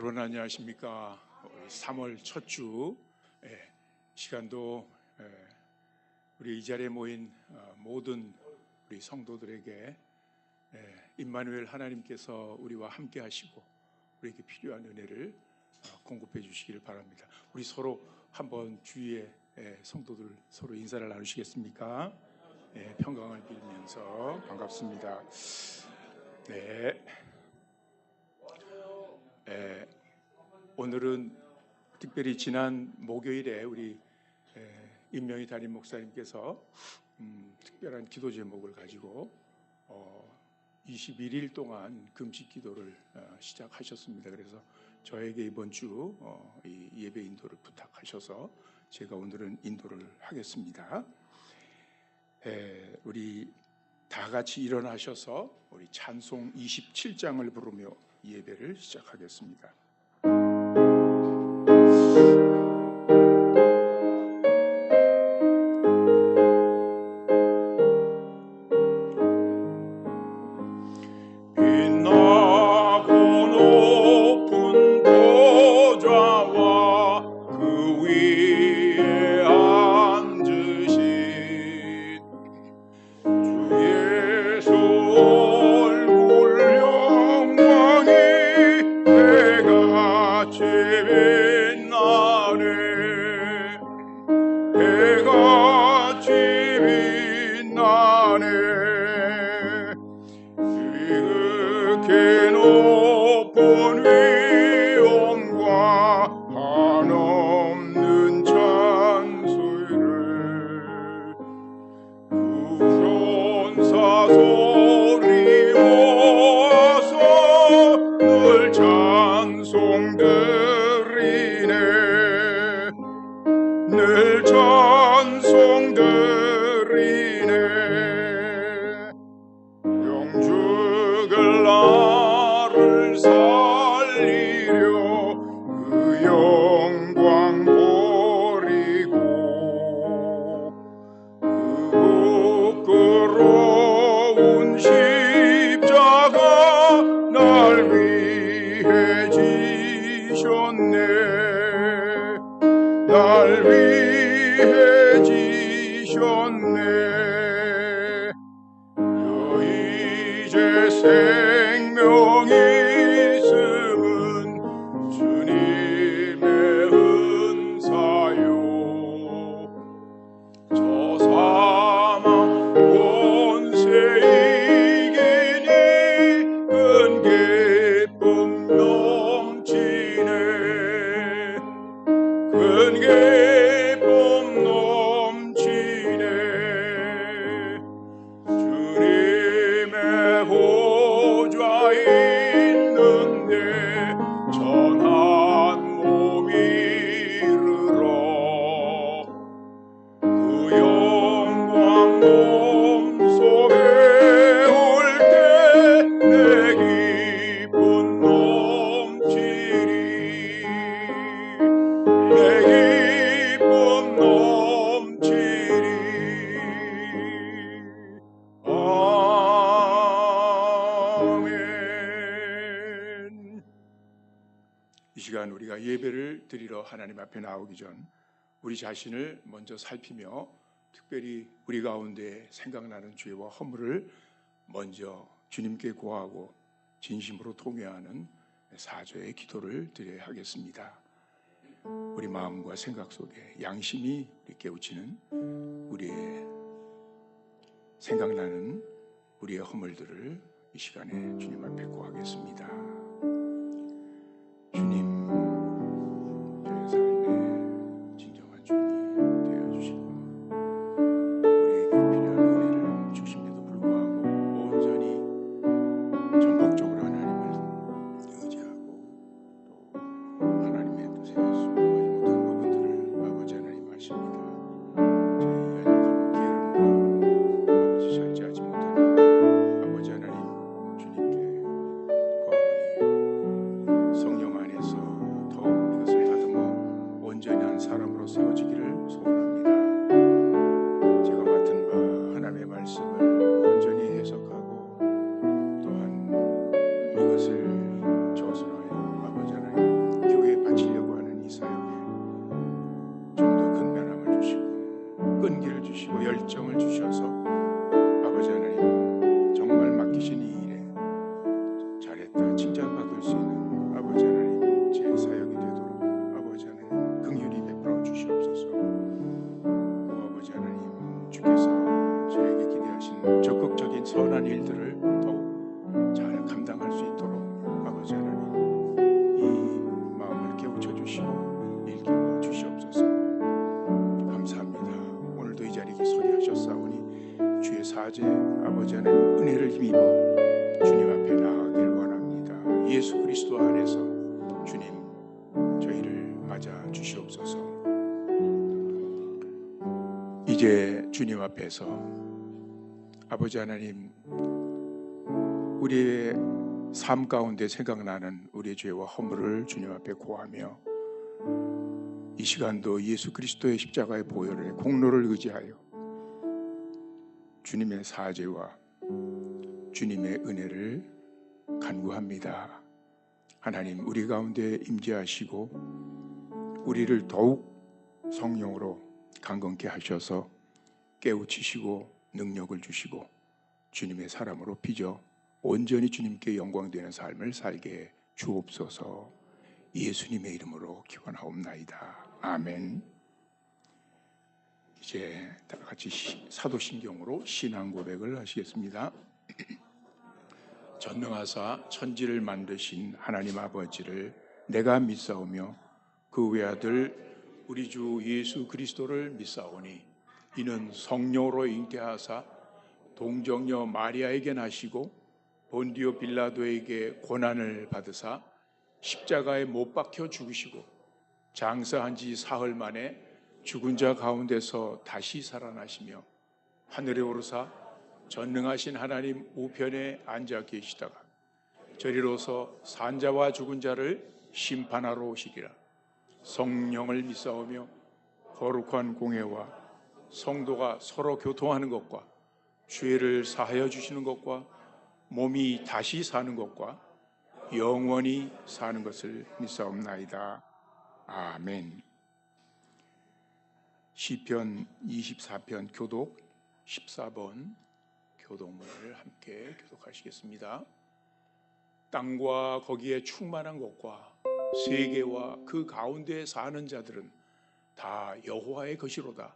여러분 안녕하십니까? 3월 첫 주 시간도 우리 이 자리에 모인 모든 우리 성도들에게 임마누엘 하나님께서 우리와 함께 하시고 우리에게 필요한 은혜를 공급해 주시기를 바랍니다. 우리 서로 한번 주위에 성도들 서로 인사를 나누시겠습니까? 평강을 빌면서 반갑습니다. 오늘은 특별히 지난 목요일에 우리 임명희 담임 목사님께서 특별한 기도 제목을 가지고 21일 동안 금식 기도를 시작하셨습니다. 그래서 저에게 이번 주 이 예배 인도를 부탁하셔서 제가 오늘은 인도를 하겠습니다. 우리 다 같이 일어나셔서 우리 찬송 27장을 부르며 예배를 시작하겠습니다. 이 시간 우리가 예배를 드리러 하나님 앞에 나오기 전 우리 자신을 먼저 살피며 특별히 우리 가운데 생각나는 죄와 허물을 먼저 주님께 고하고 진심으로 통회하는 사죄의 기도를 드려야 하겠습니다. 우리 마음과 생각 속에 양심이 깨우치는 우리의 생각나는 우리의 허물들을 이 시간에 주님 앞에 고하겠습니다. 주님, 저의 삶에 진정한 주인이 되어주시고 우리에게 필요한 은혜를 주심에도 불구하고 온전히 전폭적으로 하나님을 의지하고 또 하나님의 뜻에 순종하지 못한 부분들을 아버지 하나님 아십니다. 저희 연약함, 게으름과 아버지 절제하지 못하는 아버지 하나님 주님께 구하오니 이런 적극적인 선한 일들을 더욱 잘 감당할 수 있도록 아버지 하나님 이 마음을 깨우쳐 주시고 일깨워 주시옵소서. 감사합니다. 오늘도 이 자리에 서게 하셨사오니 주의 사제 아버지 하나님 은혜를 힘입어 주님 앞에 나아가길 원합니다. 예수 그리스도 안에서 주님 저희를 맞아 주시옵소서. 이제 주님 앞에서 아버지 하나님 우리의 삶 가운데 생각나는 우리의 죄와 허물을 주님 앞에 고하며 이 시간도 예수 그리스도의 십자가의 보혈의 공로를 의지하여 주님의 사죄와 주님의 은혜를 간구합니다. 하나님 우리 가운데 임재하시고 우리를 더욱 성령으로 강건케 하셔서 깨우치시고 능력을 주시고 주님의 사람으로 빚어 온전히 주님께 영광되는 삶을 살게 주옵소서. 예수님의 이름으로 기원하옵나이다. 아멘. 이제 다 같이 사도신경으로 신앙 고백을 하시겠습니다. 전능하사 천지를 만드신 하나님 아버지를 내가 믿사오며 그 외아들 우리 주 예수 그리스도를 믿사오니 이는 성령으로 잉태하사 동정녀 마리아에게 나시고 본디오 빌라도에게 고난을 받으사 십자가에 못 박혀 죽으시고 장사한 지 사흘 만에 죽은 자 가운데서 다시 살아나시며 하늘에 오르사 전능하신 하나님 우편에 앉아 계시다가 저리로서 산자와 죽은 자를 심판하러 오시리라. 성령을 믿사오며 거룩한 공회와 성도가 서로 교통하는 것과 죄를 사하여 주시는 것과 몸이 다시 사는 것과 영원히 사는 것을 믿사옵나이다. 아멘. 시편 24편 교독 14번 교독문을 함께 교독하시겠습니다. 땅과 거기에 충만한 것과 세계와 그 가운데 사는 자들은 다 여호와의 것이로다.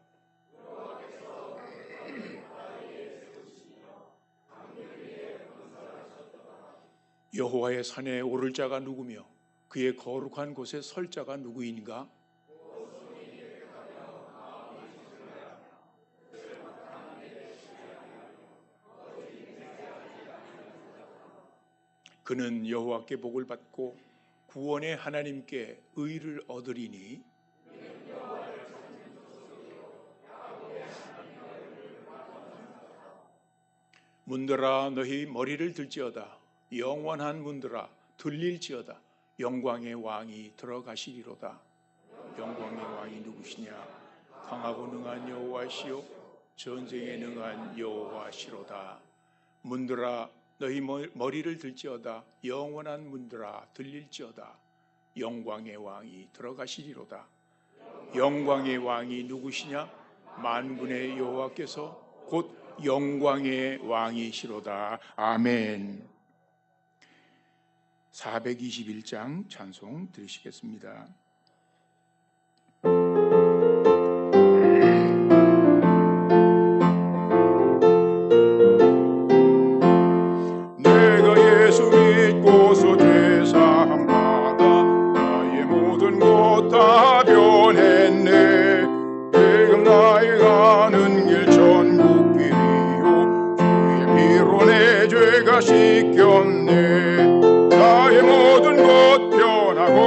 여호와의 산에 오를 자가 누구며 그의 거룩한 곳에 설 자가 누구인가? 그는 여호와께 복을 받고 구원의 하나님께 의를 얻으리니 문들아 너희 머리를 들지어다. 영원한 문들아 들릴지어다. 영광의 왕이 들어가시리로다. 영광의 왕이 누구시냐? 강하고 능한 여호와시요 전쟁에 능한 여호와시로다. 문들아 너희 머리를 들지어다. 영원한 문들아 들릴지어다. 영광의 왕이 들어가시리로다. 영광의 왕이 누구시냐? 만군의 여호와께서 곧 영광의 왕이시로다. 아멘. 421장 찬송 들으시겠습니다. 내가 예수 믿고서 죄사함 받아 나의 모든 것 다 변했네. 지금 나의 가는 길 천국 길이요 주의 피로 내 죄가 씻겼네. 나의 모든 것 변하고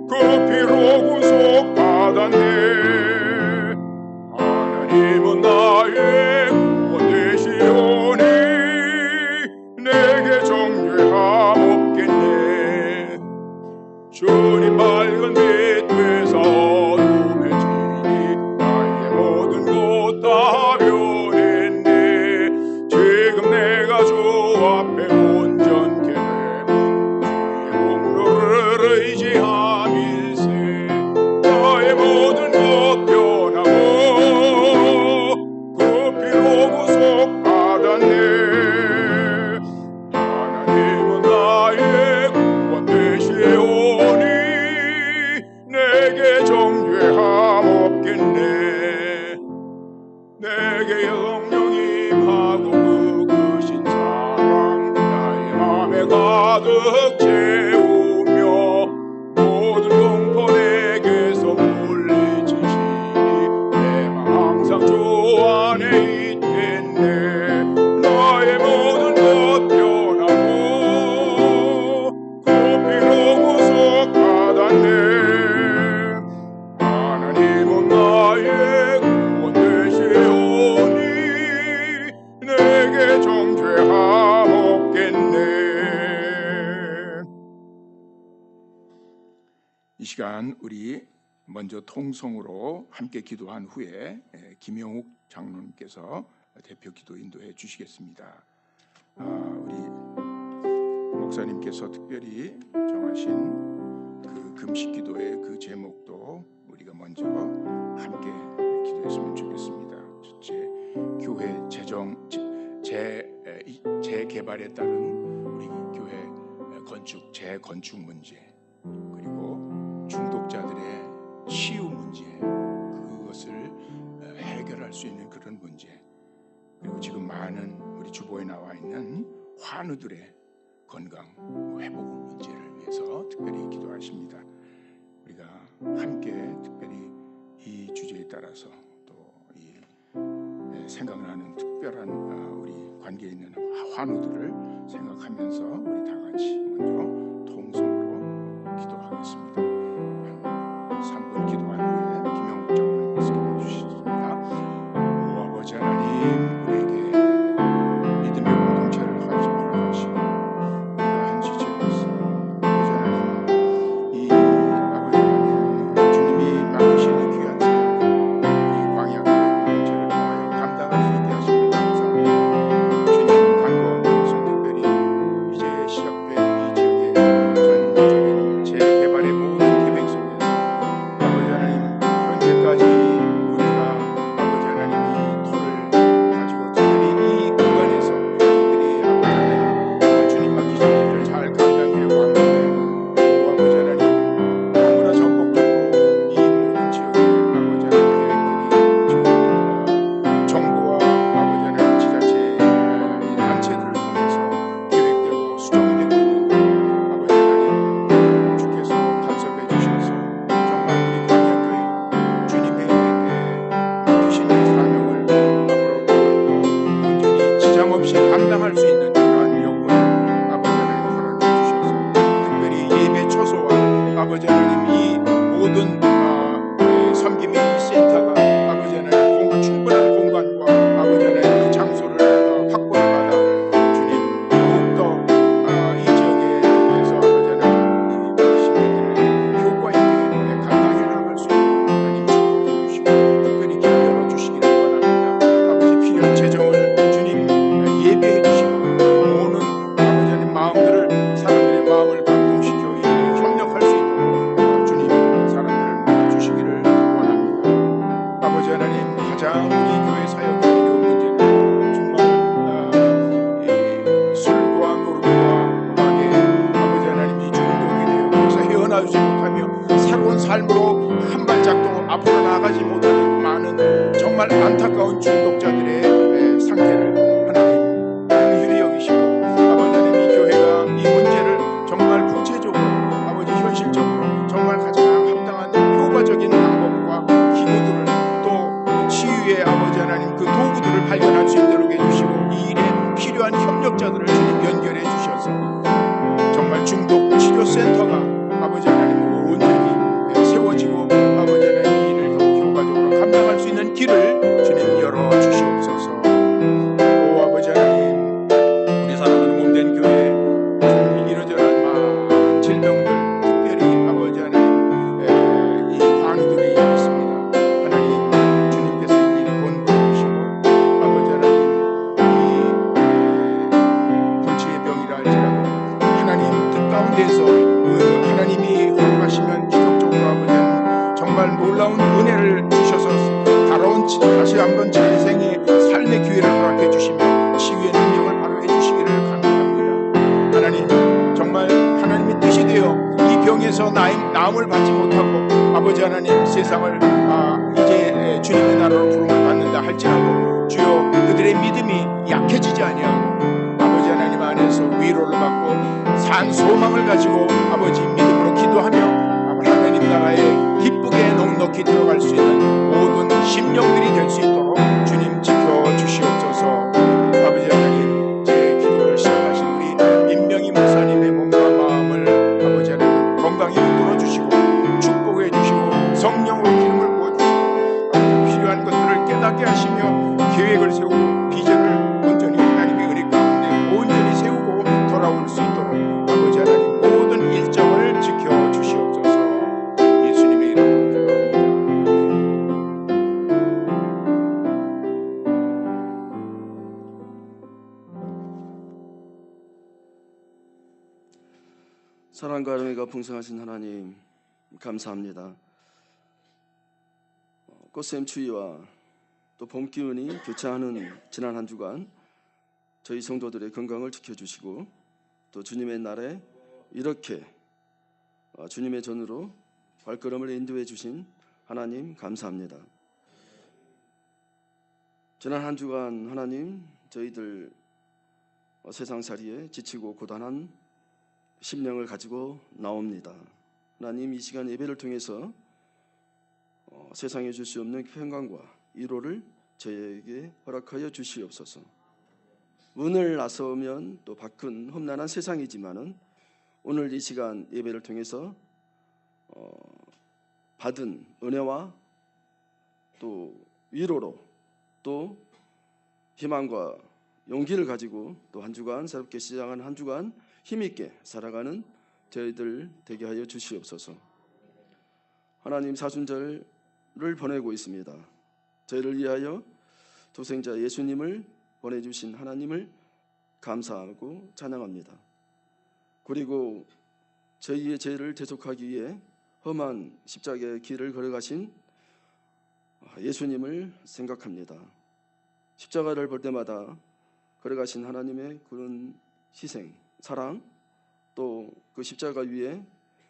그 피로 구속받았네. 하나님은 나의 구원 되시오니 내게 정죄함 없겠네. 주님 밝은 빛 되사 어둠해지니 나의 모든 것 다 변했네. 지금 내가 주 앞에 온전케 되면 주의 공로를 의지함일세. 나의 모든 것 변하고 그 피로 구속받았네. 하나님은 나의 구원 되시오니 내게 정죄함 없겠네. 내게 영영이 가득 채우며 모든 공포에게서 물리치시니 내 맘 항상 주 안에 있겠네. 나의 모든 것 변하고 그 피로 구속하다네. 하나님은 나의 구원 되시오니 내게 정죄함 없겠네. 이 시간 우리 먼저 통성으로 함께 기도한 후에 김영욱 장로님께서 대표 기도 인도해 주시겠습니다. 우리 목사님께서 특별히 정하신 그 금식 기도의 그 제목도 우리가 먼저 함께 기도했으면 좋겠습니다. 첫째, 교회 재개발에 따른 우리 교회 재건축 문제, 그리고 중독자들의 치유 문제, 그것을 해결할 수 있는 그런 문제, 그리고 지금 많은 우리 주보에 나와 있는 환우들의 건강 회복 문제를 위해서 특별히 기도하십니다. 우리가 함께 특별히 이 주제에 따라서 또 이 생각나는 특별한 우리 관계에 있는 환우들을 생각하면서 우리 다 같이 먼저 통성으로 기도하겠습니다. 한 3분 기도한 후에 김영국 장로님께서 기도해 주시겠습니다. 오 아버지 하나님, 우리에게 믿음의 공동체를 허락하시고 우리가 한 지체로서 아버지 하나님, 이 아버지 하나님 주님이 맡기시는 귀한 사명, 이 광야 공동체를 통하여 감당할 수 있게 하시는 감사합니다. 주님 간구하면서 특별히 이제 시작된 이 지역의 전적인 재개발의 모든 계획 속에서 아버지 하나님, 현재까지 우리가 아버지 하나님 이 토를 가지고 특별히 이 공간에서 특별히 아버지 하나님 주님 맡기신 일을 잘 감당하려고 하는데, 오 아버지 하나님, 너무나 전폭적으로 이 모든 지역의 아버지 하나님 계획들이 지금 정부와 아버지 하나님 지자체의 이 단체들을 통해서 계획되고 수정이 되고 있는데, 아버지 하나님 주께서 간섭해 주셔서 정말 우리 광야교회 주님의 맡기시는 사명을 앞으로도 온전히 지장 없이 감당할 수 있는 그러한 여건을 아버지 하나님 허락해 주셔서 특별히 예배 처소와 아버지 하나님 이 모든 섬김의 이 센터가 아버지 하나님 충분한 공간과 아버지 하나님 그 장소를 확보를 받아 주님 더욱더 이 지역에서 아버지 하나님 이 시민들을 효과 있게 감당해 나갈 수 있는 하나님 축복해 주시고 특별히 길 열어주시기를 원합니다. 아버지 필요한 재정을 주님 예비해 주시고 모든 아버지 하나님 마음들을, 사람들의 마음을 감동시켜 이 협력할 수 있도록 주님 사람들을 도와주시기를 원합니다. 아버지 하나님, 가장 우리 교회 사역의 어려운 문제는 정말 이 술과 노름과 음악에 아버지 하나님 이 중독이 되어 거기서 헤어나오지 못하며 새로운 삶으로 한 발짝도 앞으로 나가지 못하는 많은 정말 안타까운 중독자들의 상태를 하나님 긍휼히 여기시고 아버지 하나님 이 교회가 이 문제를 정말 구체적으로 아버지 현실적으로 정말 가장 합당한 효과적인 방법과 기구들을 또 치유의 아버지 하나님 그 도구들을 발견할 수 있도록 해주시고 이 일에 필요한 협력자들을 주님 연결해 주셔서 정말 중독 치료센터가 아버지 하나님 온전히 세워지고 아버지 하나님 이 일을 더욱 효과적으로 감당할 수 있는 길을 주님 열어주시옵소서. 오 아버지 하나님, 우리 사랑하는 몸된 교회 주님 이러저러한 많은 질병들, 특별히 아버지 하나님 이 환우들이 있습니다. 하나님 주님께서 이 일이 권고하시고 아버지 하나님 이 불치의 병이라 할지라도 하나님 뜻 가운데서 하나님이 허락하시면 기적적으로 아버지 하나님 정말 놀라운 은혜를 주셔서 다시 한번 재생의 삶의 기회를 허락해 주시며 치유의 능력을 발휘해 주시기를 간구합니다. 하나님 정말 하나님의 뜻이 되어 이 병에서 나음을 받지 못하고 아버지 하나님 세상을 이제 주님의 나라로 부름을 받는다 할지라도 주여 그들의 믿음이 약해지지 아니하고 아버지 하나님 안에서 통해서 위로를 받고 산 소망을 가지고 아버지 믿음으로 기도하며 하나님 나라에 기쁘게 넉넉히 들어갈 수 있는 모든 심령들이 될 수 있도록 주님 지켜주시옵소서. 아버지 하나님, 제 기도를 시작하신 우리 임명희 목사님의 몸과 마음을 아버지 하나님 건강히 이끌어 주시고 축복해 주시고 성령으로 기름을 부어주시고 필요한 것들을 깨닫게 하시며 계획을 세우고 비전을 온전히 하나님의 은혜 가운데 온전히 세우고 돌아올 수 있도록 아버지 하나님 모든 일정을 지켜주시옵소서. 예수님의 이름으로 사랑과 은혜가 풍성하신 하나님 감사합니다. 꽃샘 추위와 또 봄 기운이 교차하는 지난 한 주간 저희 성도들의 건강을 지켜주시고 또 주님의 날에 이렇게 주님의 전으로 발걸음을 인도해 주신 하나님 감사합니다. 지난 한 주간 하나님 저희들 세상살이에 지치고 고단한 심령을 가지고 나옵니다. 하나님 이 시간 예배를 통해서 세상에 줄 수 없는 평강과 위로를 저에게 허락하여 주시옵소서. 문을 나서면 또 밖은 험난한 세상이지만은 오늘 이 시간 예배를 통해서 받은 은혜와 또 위로로 또 희망과 용기를 가지고 또 한 주간 새롭게 시작한 한 주간 힘있게 살아가는 저희들 되게 하여 주시옵소서. 하나님 사순절을 보내고 있습니다. 저희를 위하여 독생자 예수님을 보내주신 하나님을 감사하고 찬양합니다. 그리고 저희의 죄를 대속하기 위해 험한 십자가의 길을 걸어가신 예수님을 생각합니다. 십자가를 볼 때마다 걸어가신 하나님의 그런 희생, 사랑, 또 그 십자가 위에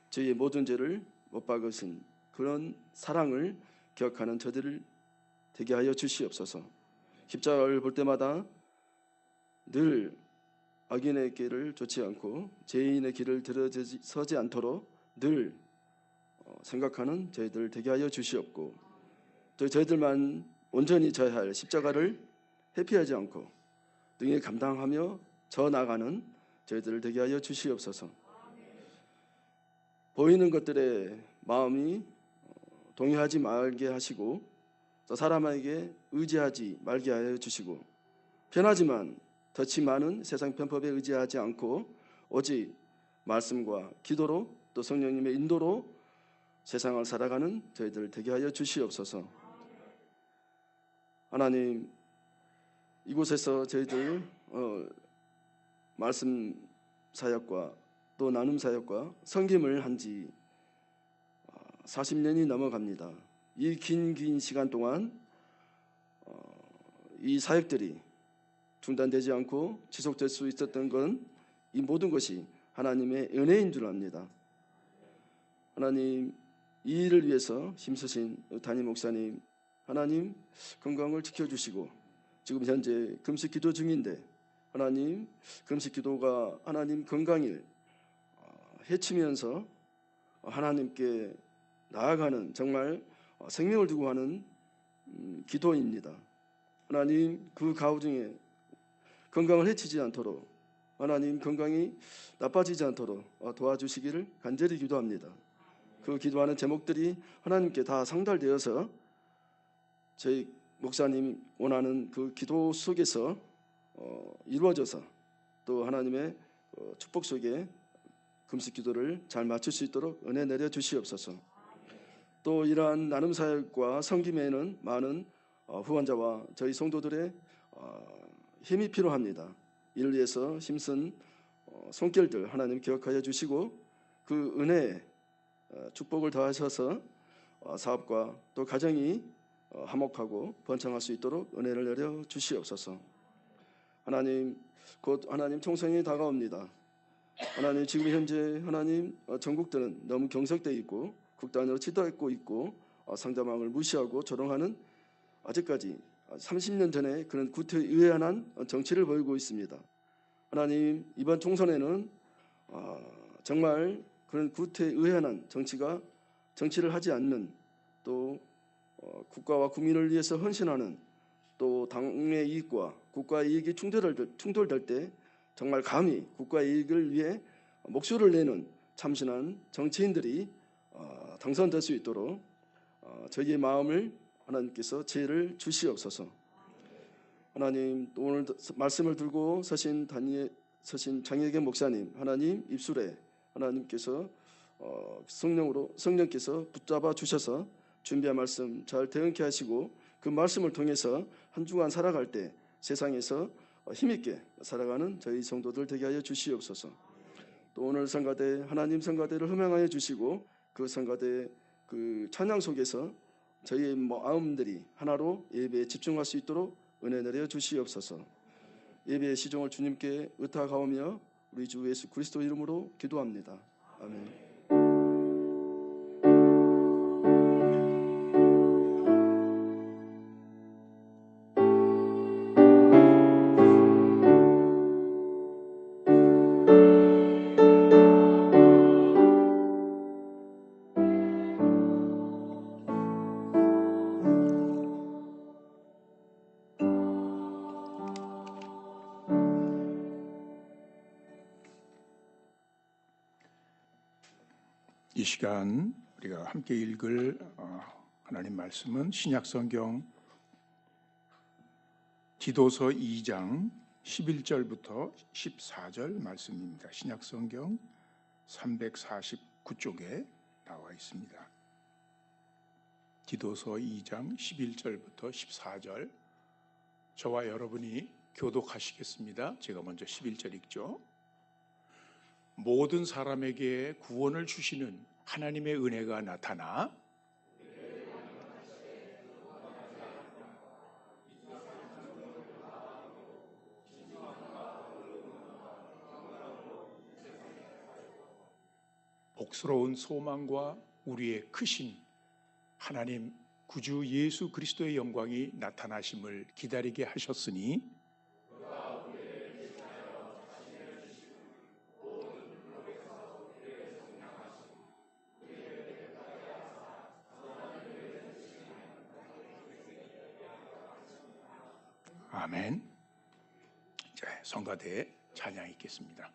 저희의 모든 죄를 못 박으신 그런 사랑을 기억하는 저들을 되게 하여 주시옵소서. 십자가를 볼 때마다 늘 악인의 길을 쫓지 않고 죄인의 길을 들어서지 않도록 늘 생각하는 저희들 되게 하여 주시옵고 또 저희들만 온전히 져야 할 십자가를 회피하지 않고 능히 감당하며 져 나가는 저희들을 되게 하여 주시옵소서. 보이는 것들에 마음이 동요하지 말게 하시고 또 사람에게 의지하지 말게 하여 주시고 편하지만 덫이 많은 세상 편법에 의지하지 않고 오직 말씀과 기도로 또 성령님의 인도로 세상을 살아가는 저희들 되게 하여 주시옵소서. 하나님 이곳에서 저희들 말씀 사역과 또 나눔 사역과 섬김을 한 지 40년이 넘어갑니다. 이 긴 시간 동안 이 사역들이 중단되지 않고 지속될 수 있었던 건 이 모든 것이 하나님의 은혜인 줄 압니다. 하나님 이 일을 위해서 힘쓰신 담임 목사님 하나님 건강을 지켜주시고 지금 현재 금식 기도 중인데 하나님 금식 기도가 하나님 건강을 해치면서 하나님께 나아가는 정말 생명을 두고 하는 기도입니다. 하나님 그 가운데 건강을 해치지 않도록 하나님 건강이 나빠지지 않도록 도와주시기를 간절히 기도합니다. 그 기도하는 제목들이 하나님께 다 상달되어서 저희 목사님 원하는 그 기도 속에서 이루어져서 또 하나님의 축복 속에 금식 기도를 잘 맞출 수 있도록 은혜 내려 주시옵소서. 또 이러한 나눔 사역과 섬김에는 많은 후원자와 저희 성도들의 힘이 필요합니다. 이를 위해서 힘쓴 손길들 하나님 기억하여 주시고 그 은혜에 축복을 더하셔서 사업과 또 가정이 화목하고 번창할 수 있도록 은혜를 내려 주시옵소서. 하나님 곧 하나님 총선이 다가옵니다. 하나님 지금 현재 하나님 전국들은 너무 경색되어 있고 극단으로 치닫고 있고 상대방을 무시하고 조롱하는 아직까지 30년 전에 그런 구태의연한 정치를 보이고 있습니다. 하나님, 이번 총선에는 정말 그런 구태의연한 정치를 하지 않는, 또 국가와 국민을 위해서 헌신하는, 또 당의 이익과 국가의 이익이 충돌될 때 정말 감히 국가의 이익을 위해 목소리를 내는 참신한 정치인들이 당선될 수 있도록 저희의 마음을 하나님께서 지혜를 주시옵소서. 하나님, 또 오늘 말씀을 들고 서신 장혜경 목사님, 하나님 입술에 하나님께서 성령께서 붙잡아 주셔서 준비한 말씀 잘 대응케 하시고, 그 말씀을 통해서 한 주간 살아갈 때 세상에서 힘있게 살아가는 저희 성도들 되게 하여 주시옵소서. 또 오늘 성가대, 하나님 성가대를 흠양하여 주시고, 그 성가대 그 찬양 속에서 저희의 마음들이 하나로 예배에 집중할 수 있도록 은혜 내려 주시옵소서. 예배의 시종을 주님께 의탁하오며 우리 주 예수 그리스도 이름으로 기도합니다. 아멘. 이 시간 우리가 함께 읽을 하나님 말씀은 신약성경 디도서 2장 11절부터 14절 말씀입니다. 신약성경 349쪽에 나와 있습니다. 디도서 2장 11절부터 14절, 저와 여러분이 교독하시겠습니다. 제가 먼저 11절 읽죠. 모든 사람에게 구원을 주시는 하나님의 은혜가 나타나 복스러운 소망과 우리의 크신 하나님 구주 예수 그리스도의 영광이 나타나심을 기다리게 하셨으니 아멘. 자, 성가대 찬양 있겠습니다.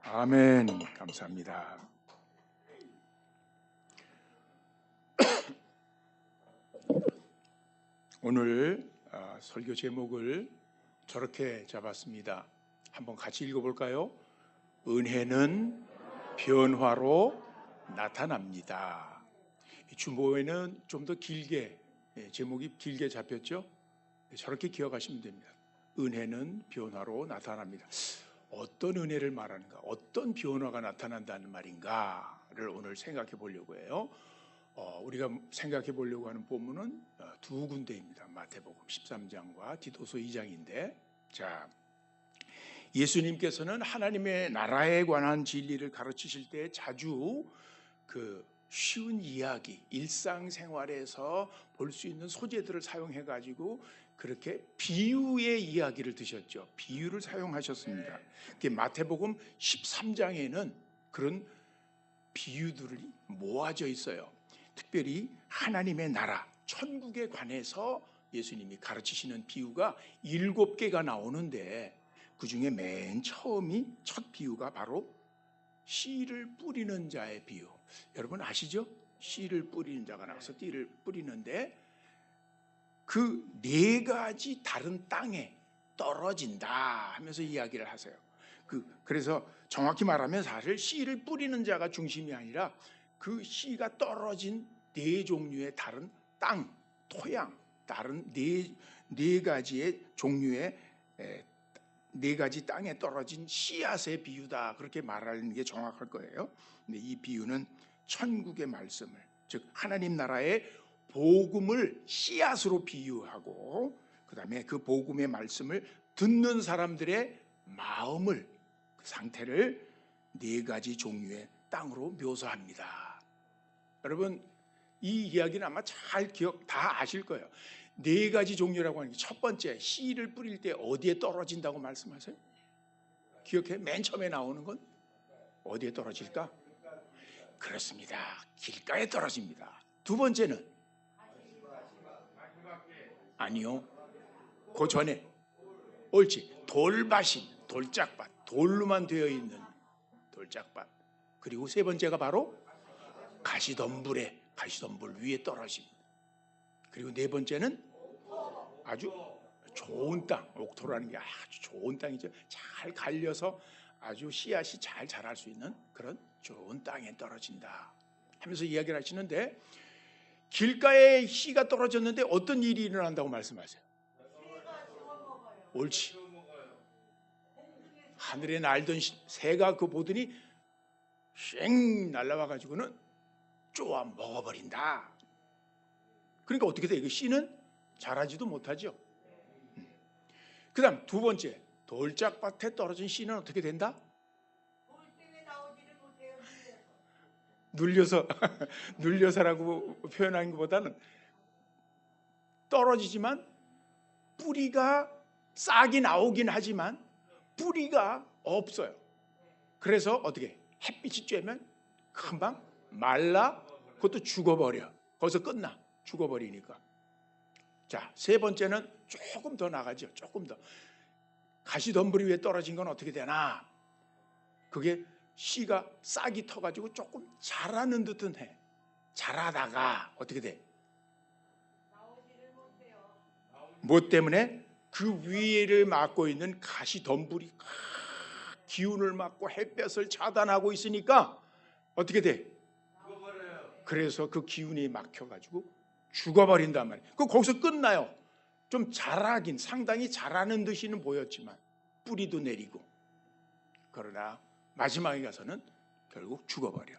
아멘. 감사합니다. 오늘 설교 제목을 저렇게 잡았습니다. 한번 같이 읽어볼까요? 은혜는 변화로 나타납니다. 주보에는 좀 더 길게 제목이 길게 잡혔죠? 저렇게 기억하시면 됩니다. 은혜는 변화로 나타납니다. 어떤 은혜를 말하는가, 어떤 변화가 나타난다는 말인가를 오늘 생각해 보려고 해요. 우리가 생각해 보려고 하는 본문은 두 군데입니다. 마태복음 13장과 디도서 2장인데, 자, 예수님께서는 하나님의 나라에 관한 진리를 가르치실 때 자주 그 쉬운 이야기, 일상생활에서 볼 수 있는 소재들을 사용해 가지고 그렇게 비유의 이야기를 드셨죠. 비유를 사용하셨습니다. 마태복음 13장에는 그런 비유들이 모아져 있어요. 특별히 하나님의 나라, 천국에 관해서 예수님이 가르치시는 비유가 7개가 나오는데, 그 중에 맨 처음이 첫 비유가 바로 씨를 뿌리는 자의 비유. 여러분 아시죠? 씨를 뿌리는 자가 나와서 씨를 뿌리는데 그 4가지 다른 땅에 떨어진다 하면서 이야기를 하세요. 그래서 정확히 말하면 사실 씨를 뿌리는 자가 중심이 아니라 그 씨가 떨어진 4종류의 다른 땅, 토양, 다른 네 가지의 종류의 4가지 땅에 떨어진 씨앗의 비유다, 그렇게 말하는 게 정확할 거예요. 근데 이 비유는 천국의 말씀을, 즉 하나님 나라의 복음을 씨앗으로 비유하고, 그 다음에 그 복음의 말씀을 듣는 사람들의 마음을, 그 상태를 4가지 종류의 땅으로 묘사합니다. 여러분 이 이야기는 아마 잘 다 아실 거예요. 4가지 종류라고 하는 게, 첫 번째 씨를 뿌릴 때 어디에 떨어진다고 말씀하세요? 기억해? 맨 처음에 나오는 건 어디에 떨어질까? 그렇습니다. 길가에 떨어집니다. 두 번째는 아니요, 그 전에 옳지, 돌밭이, 돌짝밭, 돌로만 되어 있는 돌짝밭. 그리고 세 번째가 바로 가시덤불 위에 떨어집니다. 그리고 네 번째는 아주 좋은 땅, 옥토라는 게 아주 좋은 땅이죠. 잘 갈려서 아주 씨앗이 잘 자랄 수 있는 그런 좋은 땅에 떨어진다 하면서 이야기를 하시는데, 길가에 씨가 떨어졌는데 어떤 일이 일어난다고 말씀하세요? 옳지, 하늘에 날던 새가 그 보더니 쉥 날라와 가지고는 쪼아 먹어버린다. 그러니까 어떻게 돼? 이거 씨는 자라지도 못하죠. 그 다음 두 번째, 돌짝밭에 떨어진 씨는 어떻게 된다? 눌려서라고 표현하는 것보다는 떨어지지만 뿌리가 싹이 나오긴 하지만 뿌리가 없어요. 그래서 어떻게, 햇빛이 쬐면 금방 말라, 그것도 죽어버려. 거기서 끝나, 죽어버리니까. 자, 세 번째는 조금 더 나가죠. 조금 더. 가시덤불 위에 떨어진 건 어떻게 되나? 그게 씨가 싹이 터가지고 조금 자라는 듯은 해. 자라다가 어떻게 돼? 뭐 때문에? 그 위를 막고 있는 가시덤불이 기운을 막고 햇볕을 차단하고 있으니까 어떻게 돼? 그래서 그 기운이 막혀가지고 죽어버린단 말이에요. 거기서 끝나요. 좀 자라긴, 상당히 자라는 듯이는 보였지만 뿌리도 내리고, 그러나 마지막에 가서는 결국 죽어버려.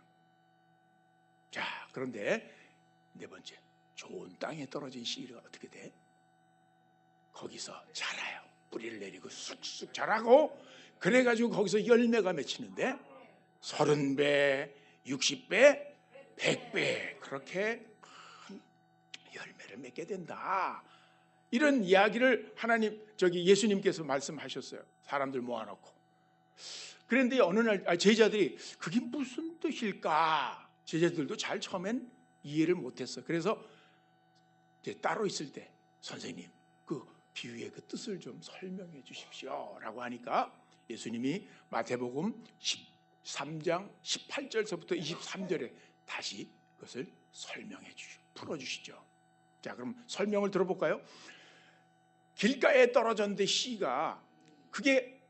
자, 그런데 네 번째, 좋은 땅에 떨어진 씨가 어떻게 돼? 거기서 자라요. 뿌리를 내리고 쑥쑥 자라고, 그래가지고 거기서 열매가 맺히는데 30배, 60배, 100배 그렇게 큰 열매를 맺게 된다. 이런 이야기를 예수님께서 말씀하셨어요. 사람들 모아놓고. 그런데 어느 날 제자들이 그게 무슨 뜻일까? 제자들도 잘 처음엔 이해를 못했어. 그래서 이제 따로 있을 때, 선생님 그 비유의 그 뜻을 좀 설명해 주십시오 라고 하니까 예수님이 마태복음 3장 18절서부터 23절에 다시 그것을 설명해 주시고 풀어주시죠. 자, 그럼 설명을 들어볼까요? 길가에 떨어졌는데 씨가 그게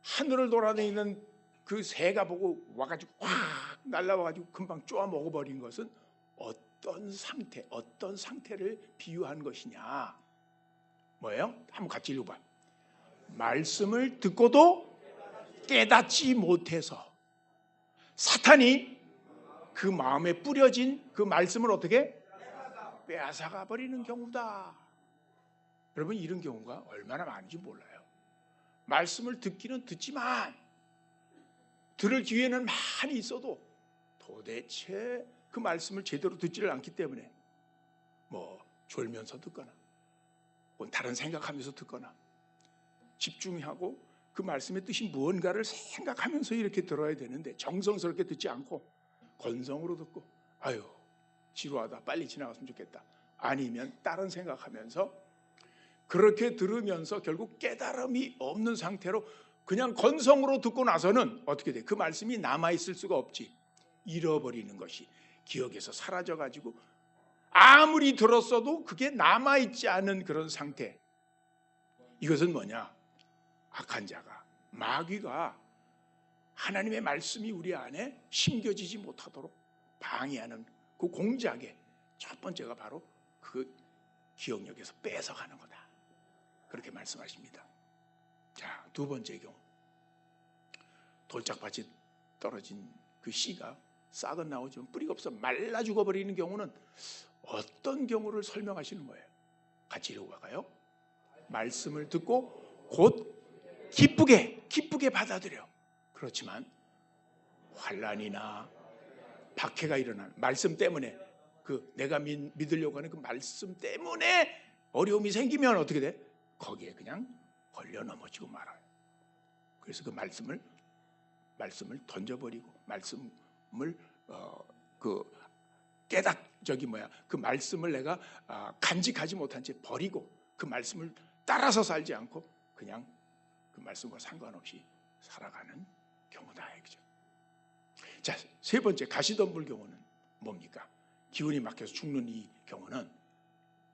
하늘을 돌아다니는 그 새가 보고 와가지고 확 날라와가지고 금방 쪼아 먹어버린 것은 어떤 상태, 어떤 상태를 비유한 것이냐? 뭐예요? 한번 같이 읽어봐. 말씀을 듣고도 깨닫지 못해서 사탄이 그 마음에 뿌려진 그 말씀을 어떻게 빼앗아가 버리는 경우다. 여러분, 이런 경우가 얼마나 많은지 몰라요. 말씀을 듣기는 듣지만 들을 기회는 많이 있어도 도대체 그 말씀을 제대로 듣지를 않기 때문에 뭐 졸면서 듣거나 혹은 다른 생각하면서 듣거나 집중하고 그 말씀의 뜻이 무언가를 생각하면서 이렇게 들어야 되는데 정성스럽게 듣지 않고 건성으로 듣고 아유 지루하다 빨리 지나갔으면 좋겠다 아니면 다른 생각하면서 그렇게 들으면서 결국 깨달음이 없는 상태로 그냥 건성으로 듣고 나서는 어떻게 돼? 그 말씀이 남아있을 수가 없지. 잃어버리는 것이 기억에서 사라져가지고 아무리 들었어도 그게 남아있지 않은 그런 상태. 이것은 뭐냐? 악한 자가, 마귀가 하나님의 말씀이 우리 안에 심겨지지 못하도록 방해하는 그 공작의 첫 번째가 바로 그 기억력에서 뺏어가는 거다. 그렇게 말씀하십니다. 자, 두 번째 경우, 돌짝밭이 떨어진 그 씨가 싹은 나오지만 뿌리가 없어 말라 죽어버리는 경우는 어떤 경우를 설명하시는 거예요? 같이 읽어볼까요? 말씀을 듣고 곧 기쁘게 받아들여. 그렇지만 환난이나 박해가 일어나는 말씀 때문에 그 내가 믿으려고 하는 그 말씀 때문에 어려움이 생기면 어떻게 돼? 거기에 그냥 걸려 넘어지고 말아요. 그래서 그 말씀을 던져버리고 말씀을 그 그 말씀을 내가 간직하지 못한 채 버리고 그 말씀을 따라서 살지 않고 그냥 그 말씀과 상관없이 살아가는 경우다. 그죠? 자, 세 번째 가시덤불 경우는 뭡니까? 기운이 막혀서 죽는 이 경우는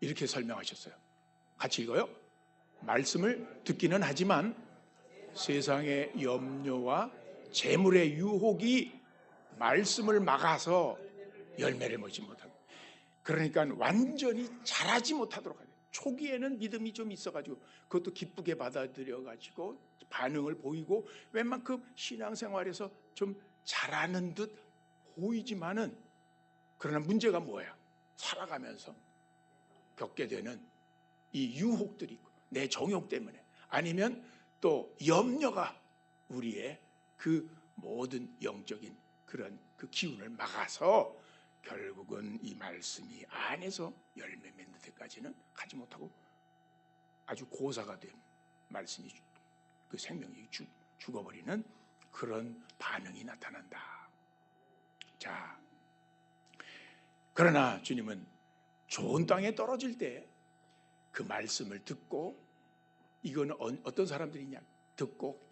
이렇게 설명하셨어요. 같이 읽어요. 말씀을 듣기는 하지만 세상의 염려와 재물의 유혹이 말씀을 막아서 열매를 맺지 못하고, 그러니까 완전히 자라지 못하도록 하죠. 초기에는 믿음이 좀 있어가지고 그것도 기쁘게 받아들여가지고 반응을 보이고 웬만큼 신앙생활에서 좀 잘하는 듯 보이지만은, 그러나 문제가 뭐야? 살아가면서 겪게 되는 이 유혹들이 있고 내 정욕 때문에 아니면 또 염려가 우리의 그 모든 영적인 그런 그 기운을 막아서 결국은 이 말씀이 안에서 열매 맺는 데까지는 가지 못하고 아주 고사가 된 말씀이 그 생명이 죽어버리는 그런 반응이 나타난다. 자, 그러나 주님은 좋은 땅에 떨어질 때 그 말씀을 듣고, 이거는 어떤 사람들이냐? 듣고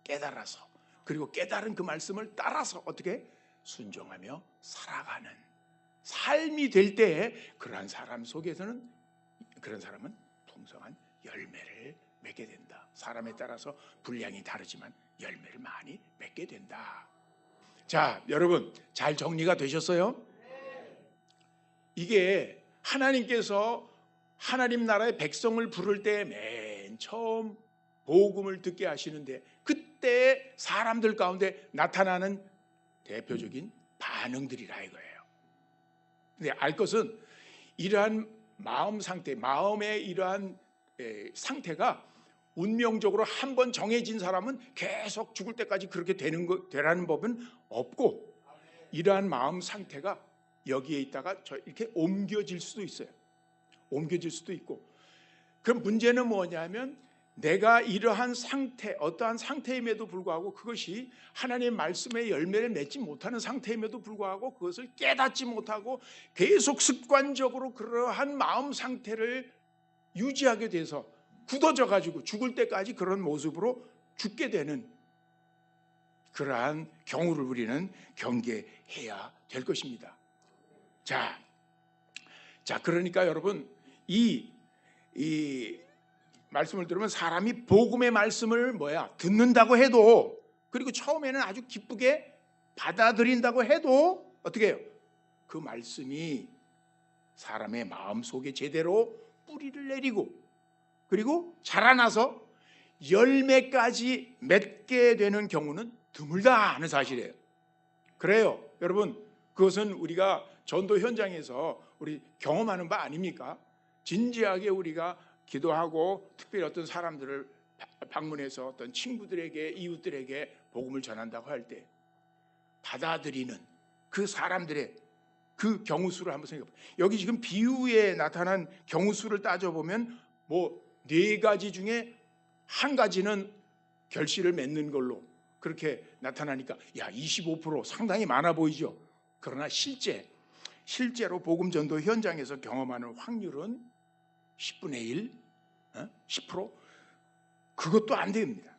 깨달아서, 그리고 깨달은 그 말씀을 따라서 어떻게 순종하며 살아가는 삶이 될 때 그러한 사람 속에서는, 그런 사람은 풍성한 열매를 맺게 된다. 사람에 따라서 분량이 다르지만 열매를 많이 맺게 된다. 자, 여러분 잘 정리가 되셨어요? 이게 하나님께서 하나님 나라의 백성을 부를 때 맨 처음 복음을 듣게 하시는데, 그때 사람들 가운데 나타나는 대표적인 반응들이라 이거예요. 근데 알 것은 이러한 마음 상태, 마음의 이러한 상태가 운명적으로 한 번 정해진 사람은 계속 죽을 때까지 그렇게 되라는 법은 없고, 이러한 마음 상태가 여기에 있다가 이렇게 옮겨질 수도 있어요. 옮겨질 수도 있고, 그럼 문제는 뭐냐면 내가 이러한 상태, 어떠한 상태임에도 불구하고 그것이 하나님의 말씀의 열매를 맺지 못하는 상태임에도 불구하고 그것을 깨닫지 못하고 계속 습관적으로 그러한 마음 상태를 유지하게 돼서 굳어져 가지고 죽을 때까지 그런 모습으로 죽게 되는 그러한 경우를 우리는 경계해야 될 것입니다. 자, 그러니까 여러분 이 말씀을 들으면 사람이 복음의 말씀을 듣는다고 해도, 그리고 처음에는 아주 기쁘게 받아들인다고 해도 어떻게 해요? 그 말씀이 사람의 마음속에 제대로 뿌리를 내리고 그리고 자라나서 열매까지 맺게 되는 경우는 드물다 하는 사실이에요. 그래요. 여러분, 그것은 우리가 전도 현장에서 우리 경험하는 바 아닙니까? 진지하게 우리가 기도하고 특별히 어떤 사람들을 방문해서 어떤 친구들에게, 이웃들에게 복음을 전한다고 할 때 받아들이는 그 사람들의 그 경우 수를 한번 생각해 보세요. 여기 지금 비유에 나타난 경우 수를 따져보면 4가지 중에 한 가지는 결실을 맺는 걸로 그렇게 나타나니까 25% 상당히 많아 보이죠. 그러나 실제로 복음 전도 현장에서 경험하는 확률은 10분의 1, 10%? 그것도 안 됩니다.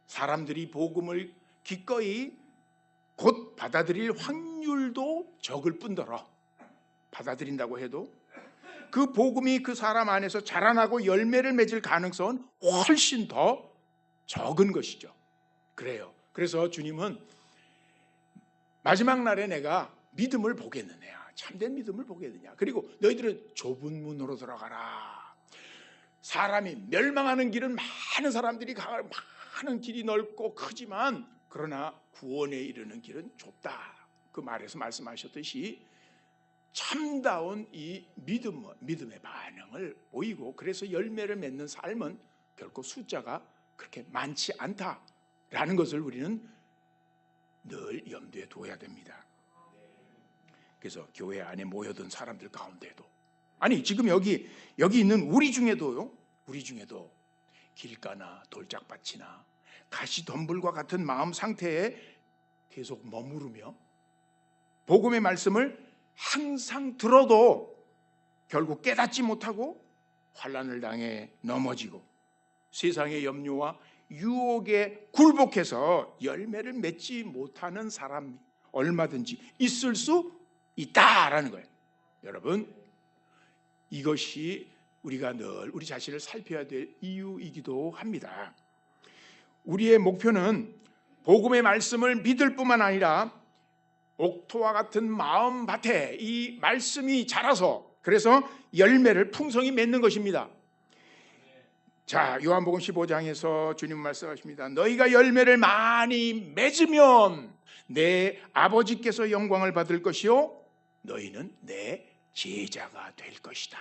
사람들이 복음을 기꺼이 곧 받아들일 확률도 적을 뿐더러 받아들인다고 해도 그 복음이 그 사람 안에서 자라나고 열매를 맺을 가능성은 훨씬 더 적은 것이죠. 그래요. 그래서 주님은 마지막 날에 내가 믿음을 보겠느냐, 참된 믿음을 보겠느냐, 그리고 너희들은 좁은 문으로 들어가라. 사람이 멸망하는 길은 많은 사람들이 가고 많은 길이 넓고 크지만 그러나 구원에 이르는 길은 좁다. 그 말에서 말씀하셨듯이 참다운 이 믿음의 반응을 보이고 그래서 열매를 맺는 삶은 결코 숫자가 그렇게 많지 않다라는 것을 우리는 늘 염두에 둬야 됩니다. 그래서 교회 안에 모여든 사람들 가운데도, 아니 지금 여기 있는 우리 중에도 길가나 돌짝밭이나 가시덤불과 같은 마음 상태에 계속 머무르며 복음의 말씀을 항상 들어도 결국 깨닫지 못하고 환난을 당해 넘어지고 세상의 염려와 유혹에 굴복해서 열매를 맺지 못하는 사람이 얼마든지 있을 수 있다라는 거예요. 여러분, 이것이 우리가 늘 우리 자신을 살펴야 될 이유이기도 합니다. 우리의 목표는 복음의 말씀을 믿을 뿐만 아니라 옥토와 같은 마음밭에 이 말씀이 자라서 그래서 열매를 풍성히 맺는 것입니다. 자, 요한복음 15장에서 주님 말씀하십니다. 너희가 열매를 많이 맺으면 내 아버지께서 영광을 받을 것이요 너희는 내 제자가 될 것이다.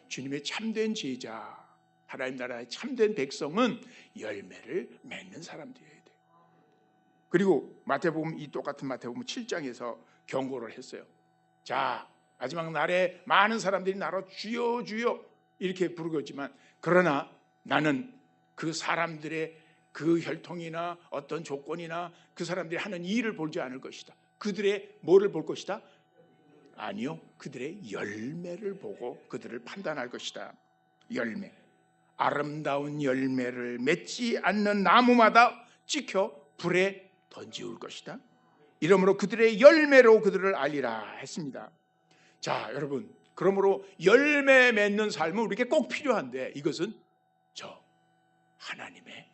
주님의 참된 제자, 하나님 나라의 참된 백성은 열매를 맺는 사람들이어야 돼요. 그리고 마태복음, 이 똑같은 마태복음 7장에서 경고를 했어요. 자, 마지막 날에 많은 사람들이 나로 주여 주여 이렇게 부르겠지만 그러나 나는 그 사람들의 그 혈통이나 어떤 조건이나 그 사람들이 하는 일을 보지 않을 것이다. 그들의 뭐를 볼 것이다? 아니요, 그들의 열매를 보고 그들을 판단할 것이다. 열매, 아름다운 열매를 맺지 않는 나무마다 찍혀 불에 던지울 것이다. 이러므로 그들의 열매로 그들을 알리라 했습니다. 자, 여러분, 그러므로 열매 맺는 삶은 우리에게 꼭 필요한데 이것은 저 하나님의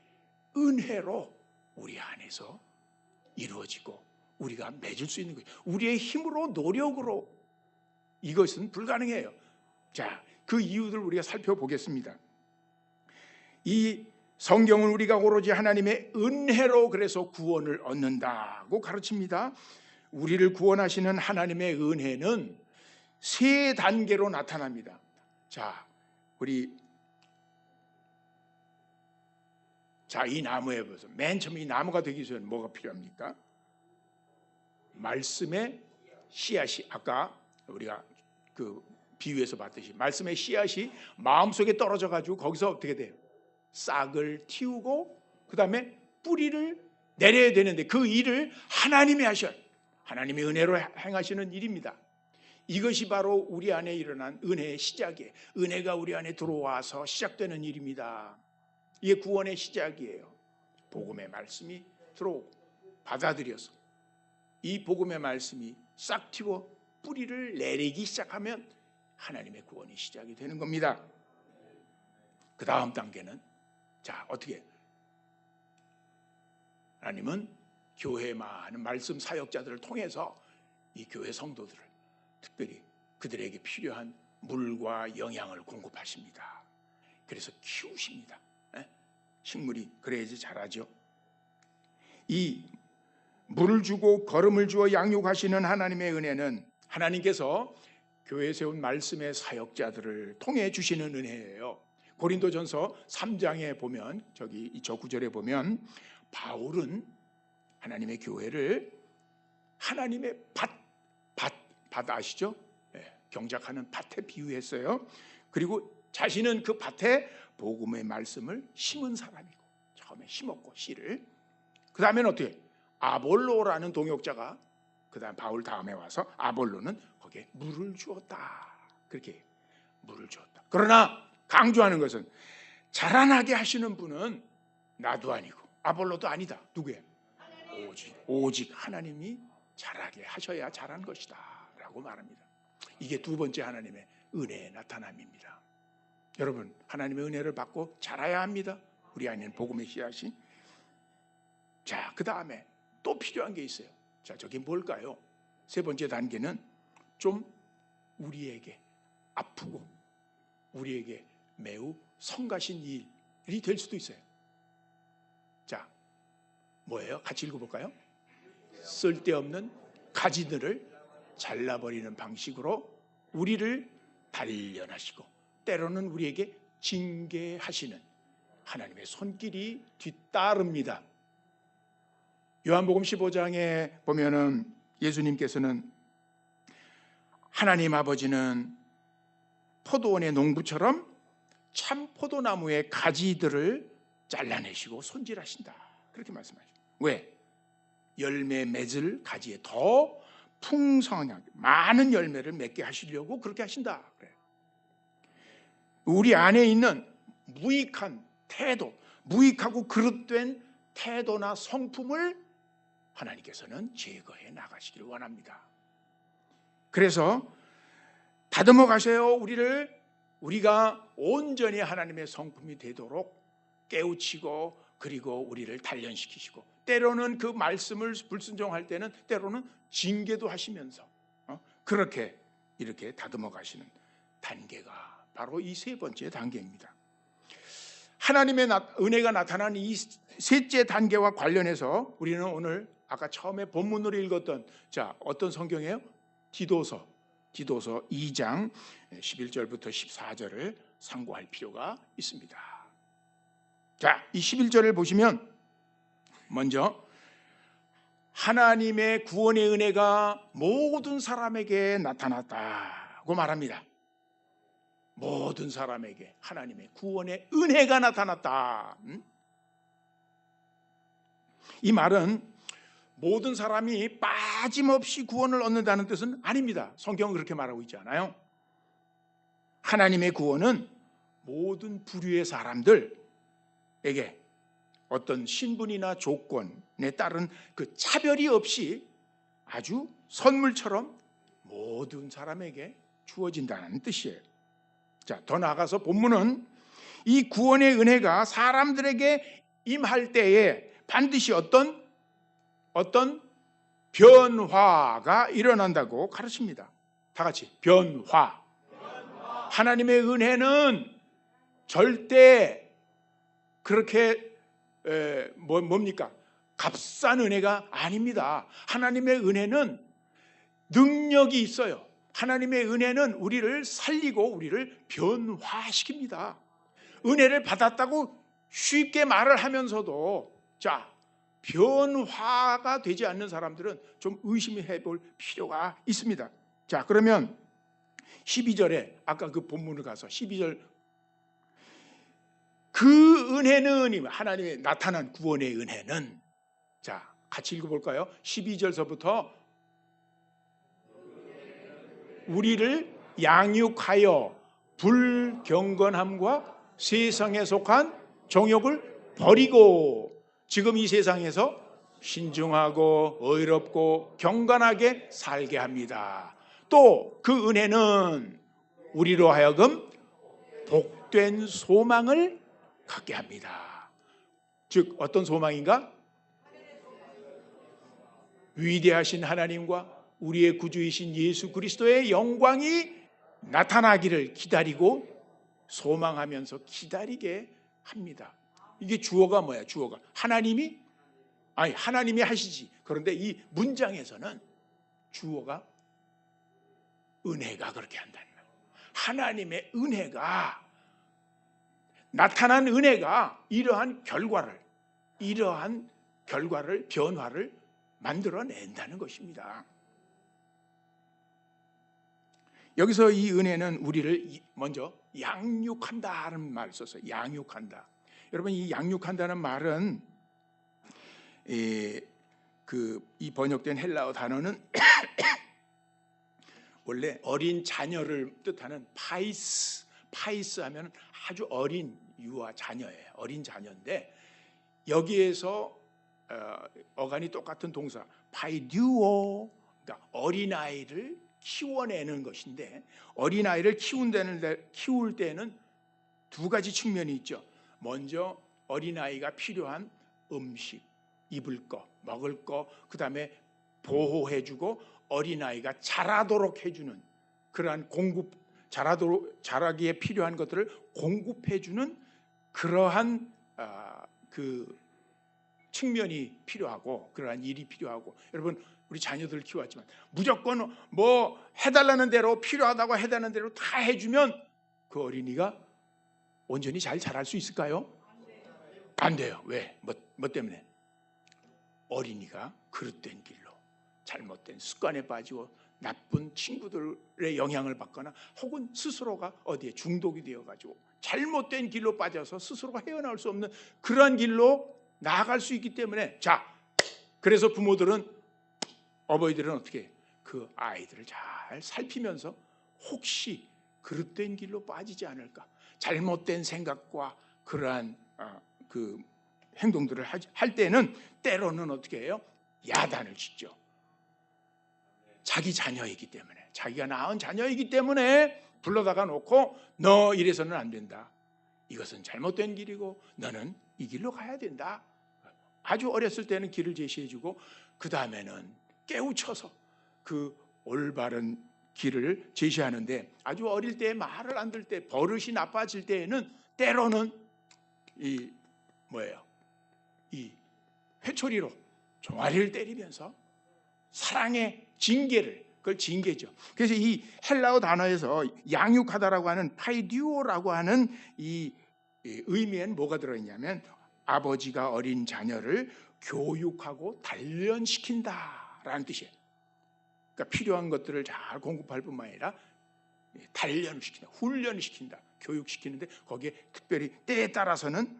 은혜로 우리 안에서 이루어지고 우리가 맺을 수 있는 거예요. 우리의 힘으로 노력으로 이것은 불가능해요. 자, 그 이유들을 우리가 살펴보겠습니다. 이 성경은 우리가 오로지 하나님의 은혜로 그래서 구원을 얻는다고 가르칩니다. 우리를 구원하시는 하나님의 은혜는 3단계로 나타납니다. 자, 이 나무에 보세요. 맨 처음 이 나무가 되기 전에 뭐가 필요합니까? 말씀의 씨앗이, 아까 우리가 그 비유에서 봤듯이 말씀의 씨앗이 마음속에 떨어져 가지고 거기서 어떻게 돼요? 싹을 틔우고 그 다음에 뿌리를 내려야 되는데 그 일을 하나님이 하셔요. 하나님의 은혜로 행하시는 일입니다. 이것이 바로 우리 안에 일어난 은혜의 시작이에요. 은혜가 우리 안에 들어와서 시작되는 일입니다. 이게 구원의 시작이에요. 복음의 말씀이 들어오고 받아들여서 이 복음의 말씀이 싹 튀고 뿌리를 내리기 시작하면 하나님의 구원이 시작이 되는 겁니다. 그 다음 단계는 자, 어떻게 하나님은 교회 많은 말씀 사역자들을 통해서 이 교회 성도들을 특별히 그들에게 필요한 물과 영양을 공급하십니다. 그래서 키우십니다. 식물이 그래야지 자라죠. 이 물을 주고 거름을 주어 양육하시는 하나님의 은혜는 하나님께서 교회에 세운 말씀의 사역자들을 통해 주시는 은혜예요. 고린도전서 3장에 보면 저 구절에 보면 바울은 하나님의 교회를 하나님의 밭 아시죠? 경작하는 밭에 비유했어요. 그리고 자신은 그 밭에 복음의 말씀을 심은 사람이고 처음에 심었고 씨를 그 다음에는 어떻게 아볼로라는 동역자가 그 다음 바울 다음에 와서 아볼로는 거기에 물을 주었다. 그렇게 물을 주었다. 그러나 강조하는 것은 자라나게 하시는 분은 나도 아니고 아볼로도 아니다. 누구예요? 오직 하나님이 자라게 하셔야 자란 것이다 라고 말합니다. 이게 두 번째 하나님의 은혜의 나타남입니다. 여러분, 하나님의 은혜를 받고 자라야 합니다. 우리 안에는 복음의 씨앗이. 자, 그 다음에 또 필요한 게 있어요. 자, 저게 뭘까요? 세 번째 단계는 좀 우리에게 아프고 우리에게 매우 성가신 일이 될 수도 있어요. 자, 뭐예요? 같이 읽어볼까요? 쓸데없는 가지들을 잘라버리는 방식으로 우리를 단련하시고 때로는 우리에게 징계하시는 하나님의 손길이 뒤따릅니다. 요한복음 15장에 보면은 예수님께서는 하나님 아버지는 포도원의 농부처럼 참 포도나무의 가지들을 잘라내시고 손질하신다. 그렇게 말씀하시죠. 왜? 열매 맺을 가지에 더 풍성하게 많은 열매를 맺게 하시려고 그렇게 하신다. 그래요. 우리 안에 있는 무익한 태도, 무익하고 그릇된 태도나 성품을 하나님께서는 제거해 나가시기를 원합니다. 그래서 다듬어 가세요. 우리가 온전히 하나님의 성품이 되도록 깨우치고 그리고 우리를 단련시키시고 때로는 그 말씀을 불순종할 때는 때로는 징계도 하시면서 그렇게 이렇게 다듬어 가시는 단계가 바로 이 세 번째 단계입니다. 하나님의 은혜가 나타난 이 셋째 단계와 관련해서 우리는 오늘 아까 처음에 본문으로 읽었던 어떤 성경이에요? 디도서 2장 11절부터 14절을 상고할 필요가 있습니다. 자, 이 11절을 보시면 먼저 하나님의 구원의 은혜가 모든 사람에게 나타났다고 말합니다. 모든 사람에게 하나님의 구원의 은혜가 나타났다. 이 말은 모든 사람이 빠짐없이 구원을 얻는다는 뜻은 아닙니다. 성경은 그렇게 말하고 있지 않아요. 하나님의 구원은 모든 부류의 사람들에게 어떤 신분이나 조건에 따른 그 차별이 없이 아주 선물처럼 모든 사람에게 주어진다는 뜻이에요. 자, 더 나아가서 본문은 이 구원의 은혜가 사람들에게 임할 때에 반드시 어떤 변화가 일어난다고 가르칩니다. 다 같이 변화. 하나님의 은혜는 절대 그렇게 뭡니까? 값싼 은혜가 아닙니다. 하나님의 은혜는 능력이 있어요. 하나님의 은혜는 우리를 살리고 우리를 변화시킵니다. 은혜를 받았다고 쉽게 말을 하면서도 변화가 되지 않는 사람들은 좀 의심해 볼 필요가 있습니다. 자, 그러면 12절에 아까 그 본문을 가서 12절 그 은혜는 하나님의 나타난 구원의 은혜는 같이 읽어볼까요? 12절서부터 우리를 양육하여 불경건함과 세상에 속한 정욕을 버리고 지금 이 세상에서 신중하고 의롭고 경건하게 살게 합니다. 또 그 은혜는 우리로 하여금 복된 소망을 갖게 합니다. 즉 어떤 소망인가? 위대하신 하나님과 우리의 구주이신 예수 그리스도의 영광이 나타나기를 기다리고 소망하면서 기다리게 합니다. 이게 주어가 뭐야? 주어가 하나님이 하시지. 그런데 이 문장에서는 주어가 은혜가 그렇게 한다는 거예요. 하나님의 은혜가 나타난 은혜가 이러한 결과를 변화를 만들어낸다는 것입니다. 여기서 이 은혜는 우리를 먼저 양육한다는 말을 썼어요. 양육한다. 여러분 이 양육한다는 말은 이 번역된 헬라어 단어는 원래 어린 자녀를 뜻하는 파이스 하면 아주 어린 유아 자녀예요. 어린 자녀인데 여기에서 어간이 똑같은 동사 파이듀오, 그러니까 어린아이를 키워내는 것인데 어린아이를 키울 때는 두 가지 측면이 있죠. 먼저 어린아이가 필요한 음식, 입을 거, 먹을 거, 그 다음에 보호해주고 어린아이가 자라도록 해주는 그러한 자라기에 필요한 것들을 공급해주는 그러한 그 측면이 필요하고 그러한 일이 필요하고 여러분 우리 자녀들 키웠지만 무조건 뭐 해달라는 대로 필요하다고 해달라는 대로 다 해주면 그 어린이가 온전히 잘 자랄 수 있을까요? 안 돼요. 왜? 뭐 때문에? 어린이가 그릇된 길로 잘못된 습관에 빠지고 나쁜 친구들의 영향을 받거나 혹은 스스로가 어디에 중독이 되어가지고 잘못된 길로 빠져서 스스로가 헤어나올 수 없는 그러한 길로 나아갈 수 있기 때문에 그래서 어버이들은 어떻게 그 아이들을 잘 살피면서 혹시 그릇된 길로 빠지지 않을까 잘못된 생각과 그러한 그 행동들을 할 때는 때로는 어떻게 해요? 야단을 짓죠. 자기 자녀이기 때문에 자기가 낳은 자녀이기 때문에 불러다가 놓고 너 이래서는 안 된다. 이것은 잘못된 길이고 너는 이 길로 가야 된다. 아주 어렸을 때는 길을 제시해주고 그 다음에는 깨우쳐서 그 올바른 길을 제시하는데 아주 어릴 때 말을 안 들을 때 버릇이 나빠질 때에는 때로는 이 회초리로 종아리를 때리면서 사랑의 그걸 징계죠. 그래서 이 헬라어 단어에서 양육하다라고 하는 파이듀오라고 하는 이 의미엔 뭐가 들어있냐면 아버지가 어린 자녀를 교육하고 단련시킨다라는 뜻이에요. 그러니까 필요한 것들을 잘 공급할 뿐만 아니라 단련을 시킨다, 훈련을 시킨다, 교육시키는데 거기에 특별히 때에 따라서는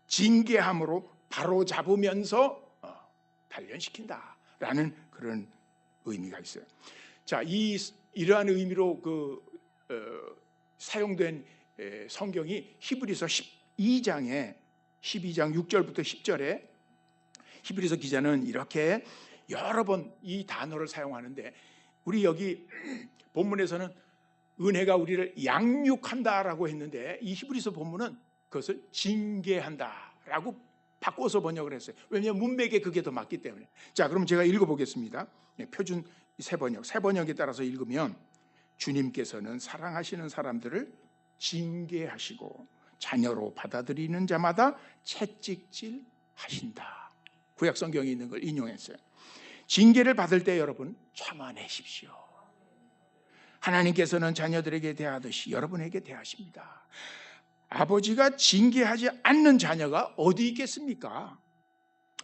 징계함으로 바로 잡으면서 단련시킨다라는 그런 의미가 있어요. 자, 이러한 의미로 사용된 성경이 히브리서 12장 6절부터 10절에 히브리서 기자는 이렇게 여러 번 이 단어를 사용하는데 우리 여기 본문에서는 은혜가 우리를 양육한다라고 했는데 이 히브리서 본문은 그것을 징계한다라고 바꿔서 번역을 했어요. 왜냐하면 문맥에 그게 더 맞기 때문에. 자, 그럼 제가 읽어보겠습니다. 표준 새 번역에 따라서 읽으면 주님께서는 사랑하시는 사람들을 징계하시고 자녀로 받아들이는 자마다 채찍질 하신다. 구약 성경에 있는 걸 인용했어요. 징계를 받을 때 여러분 참아내십시오. 하나님께서는 자녀들에게 대하듯이 여러분에게 대하십니다. 아버지가 징계하지 않는 자녀가 어디 있겠습니까?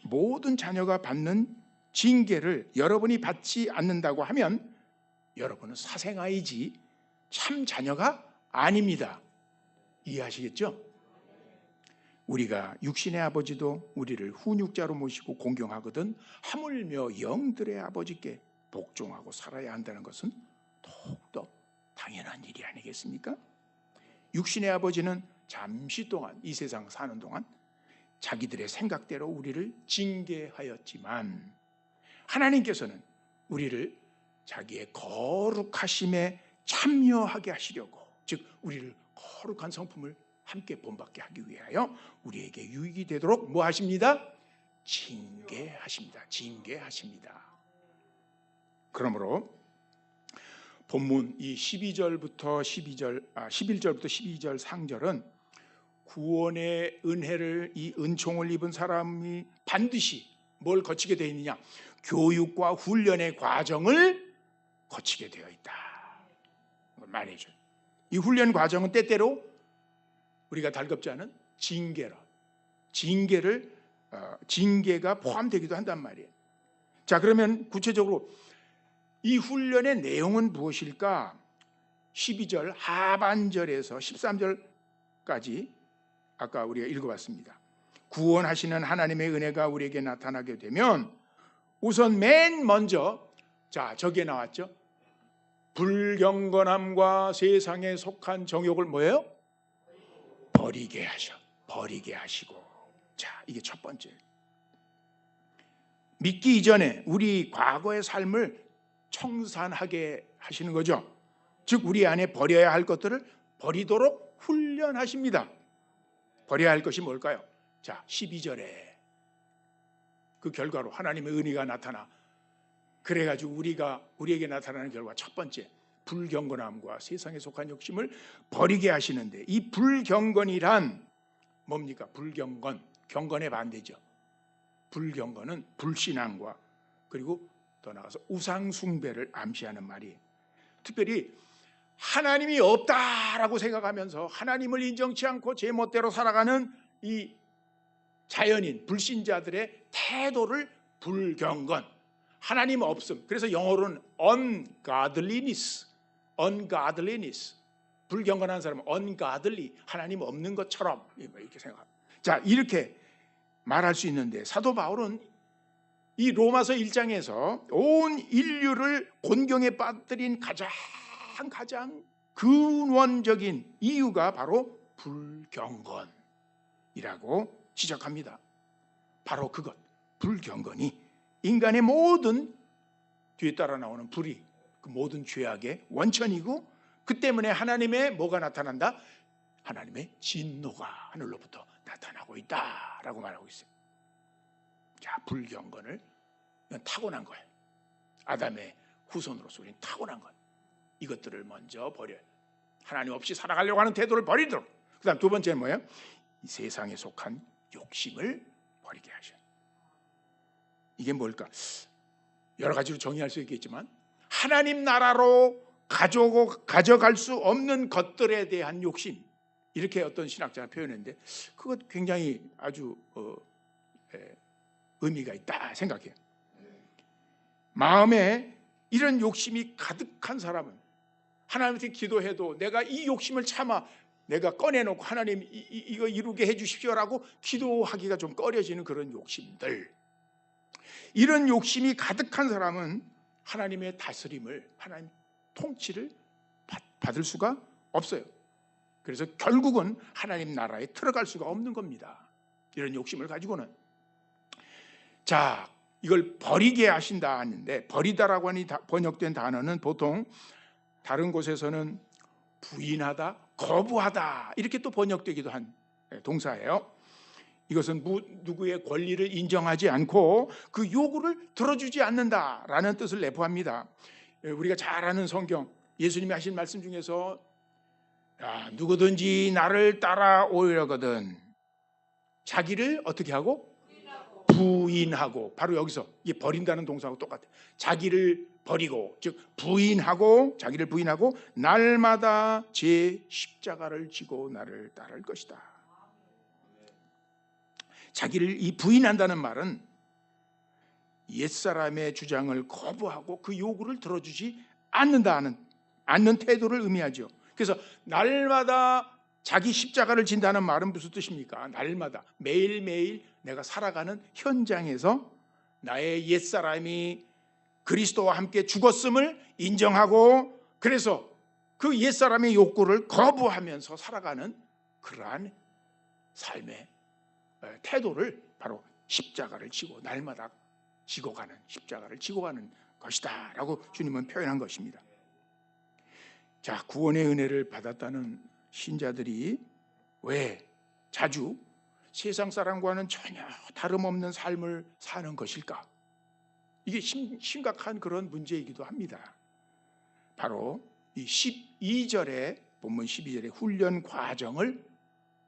모든 자녀가 받는 징계를 여러분이 받지 않는다고 하면 여러분은 사생아이지 참 자녀가 아닙니다. 이해하시겠죠? 우리가 육신의 아버지도 우리를 훈육자로 모시고 공경하거든 하물며 영들의 아버지께 복종하고 살아야 한다는 것은 더욱더 당연한 일이 아니겠습니까? 육신의 아버지는 잠시 동안 이 세상 사는 동안 자기들의 생각대로 우리를 징계하였지만 하나님께서는 우리를 자기의 거룩하심에 참여하게 하시려고, 즉 우리를 거룩한 성품을 함께 본받게 하기 위하여 우리에게 유익이 되도록 뭐 하십니다? 징계하십니다. 징계하십니다. 그러므로 본문 이 11절부터 12절 상절은 구원의 은혜를, 이 은총을 입은 사람이 반드시 뭘 거치게 되어 있느냐? 교육과 훈련의 과정을 거치게 되어 있다 말해줘요. 이 훈련 과정은 때때로 우리가 달갑지 않은 징계가 포함되기도 한단 말이에요. 자, 그러면 구체적으로 이 훈련의 내용은 무엇일까? 12절 하반절에서 13절까지 아까 우리가 읽어봤습니다. 구원하시는 하나님의 은혜가 우리에게 나타나게 되면 우선 맨 먼저, 자, 저기에 나왔죠. 불경건함과 세상에 속한 정욕을 뭐예요? 버리게 하시고. 자, 이게 첫 번째. 믿기 이전에 우리 과거의 삶을 청산하게 하시는 거죠. 즉 우리 안에 버려야 할 것들을 버리도록 훈련하십니다. 버려야 할 것이 뭘까요? 자, 12절에 그 결과로 하나님의 은혜가 나타나, 그래가지고 우리에게 나타나는 결과 첫 번째, 불경건함과 세상에 속한 욕심을 버리게 하시는데, 이 불경건이란 뭡니까? 불경건, 경건의 반대죠. 불경건은 불신앙과 그리고 더 나아가서 우상숭배를 암시하는 말이에요. 특별히 하나님이 없다라고 생각하면서 하나님을 인정치 않고 제 멋대로 살아가는 이 자연인 불신자들의 태도를 불경건, 하나님 없음. 그래서 영어로는 ungodliness, 불경건한 사람은 ungodly, 하나님 없는 것처럼 이렇게 생각합니다. 자, 이렇게 말할 수 있는데 사도 바울은 이 로마서 1장에서 온 인류를 곤경에 빠뜨린 가장 근원적인 이유가 바로 불경건이라고 지적합니다. 바로 그것, 불경건이 인간의 모든 뒤에 따라 나오는 불의, 그 모든 죄악의 원천이고, 그 때문에 하나님의 뭐가 나타난다? 하나님의 진노가 하늘로부터 나타나고 있다라고 말하고 있어요. 자, 불경건을 타고난 거예요. 아담의 후손으로서 우리는 타고난 거예요. 이것들을 먼저 버려요. 하나님 없이 살아가려고 하는 태도를 버리도록. 그 다음 두 번째는 뭐예요? 이 세상에 속한 욕심을 버리게 하셔요. 이게 뭘까? 여러 가지로 정의할 수 있겠지만 하나님 나라로 가져갈 수 없는 것들에 대한 욕심, 이렇게 어떤 신학자가 표현했는데 그것 굉장히 아주 의미가 있다 생각해요. 마음에 이런 욕심이 가득한 사람은 하나님한테 기도해도 내가 이 욕심을 참아 내가 꺼내놓고 하나님 이거 이루게 해주십시오라고 기도하기가 좀 꺼려지는 그런 욕심들, 이런 욕심이 가득한 사람은 하나님의 다스림을, 하나님 통치를 받을 수가 없어요. 그래서 결국은 하나님 나라에 들어갈 수가 없는 겁니다. 이런 욕심을 가지고는. 자, 이걸 버리게 하신다 하는데, 버리다라고 하니 번역된 단어는 보통 다른 곳에서는 부인하다, 거부하다 이렇게 또 번역되기도 한 동사예요. 이것은 누구의 권리를 인정하지 않고 그 요구를 들어주지 않는다라는 뜻을 내포합니다. 우리가 잘 아는 성경, 예수님이 하신 말씀 중에서 누구든지 나를 따라오려거든 자기를 어떻게 하고? 부인하고. 바로 여기서 이 버린다는 동사하고 똑같아요. 자기를 버리고, 즉 부인하고, 자기를 부인하고 날마다 제 십자가를 지고 나를 따를 것이다. 자기를 이 부인한다는 말은 옛사람의 주장을 거부하고 그 요구를 들어주지 않는 태도를 의미하죠. 그래서 날마다 자기 십자가를 진다는 말은 무슨 뜻입니까? 날마다, 매일매일 내가 살아가는 현장에서 나의 옛사람이 그리스도와 함께 죽었음을 인정하고, 그래서 그 옛사람의 욕구를 거부하면서 살아가는 그러한 삶의 태도를 바로 십자가를 지고 날마다 지고 가는, 십자가를 지고 가는 것이다 라고 주님은 표현한 것입니다. 자, 구원의 은혜를 받았다는 신자들이 왜 자주 세상 사람과는 전혀 다름없는 삶을 사는 것일까? 이게 심각한 그런 문제이기도 합니다. 바로 이 12절의 본문 12절의 훈련 과정을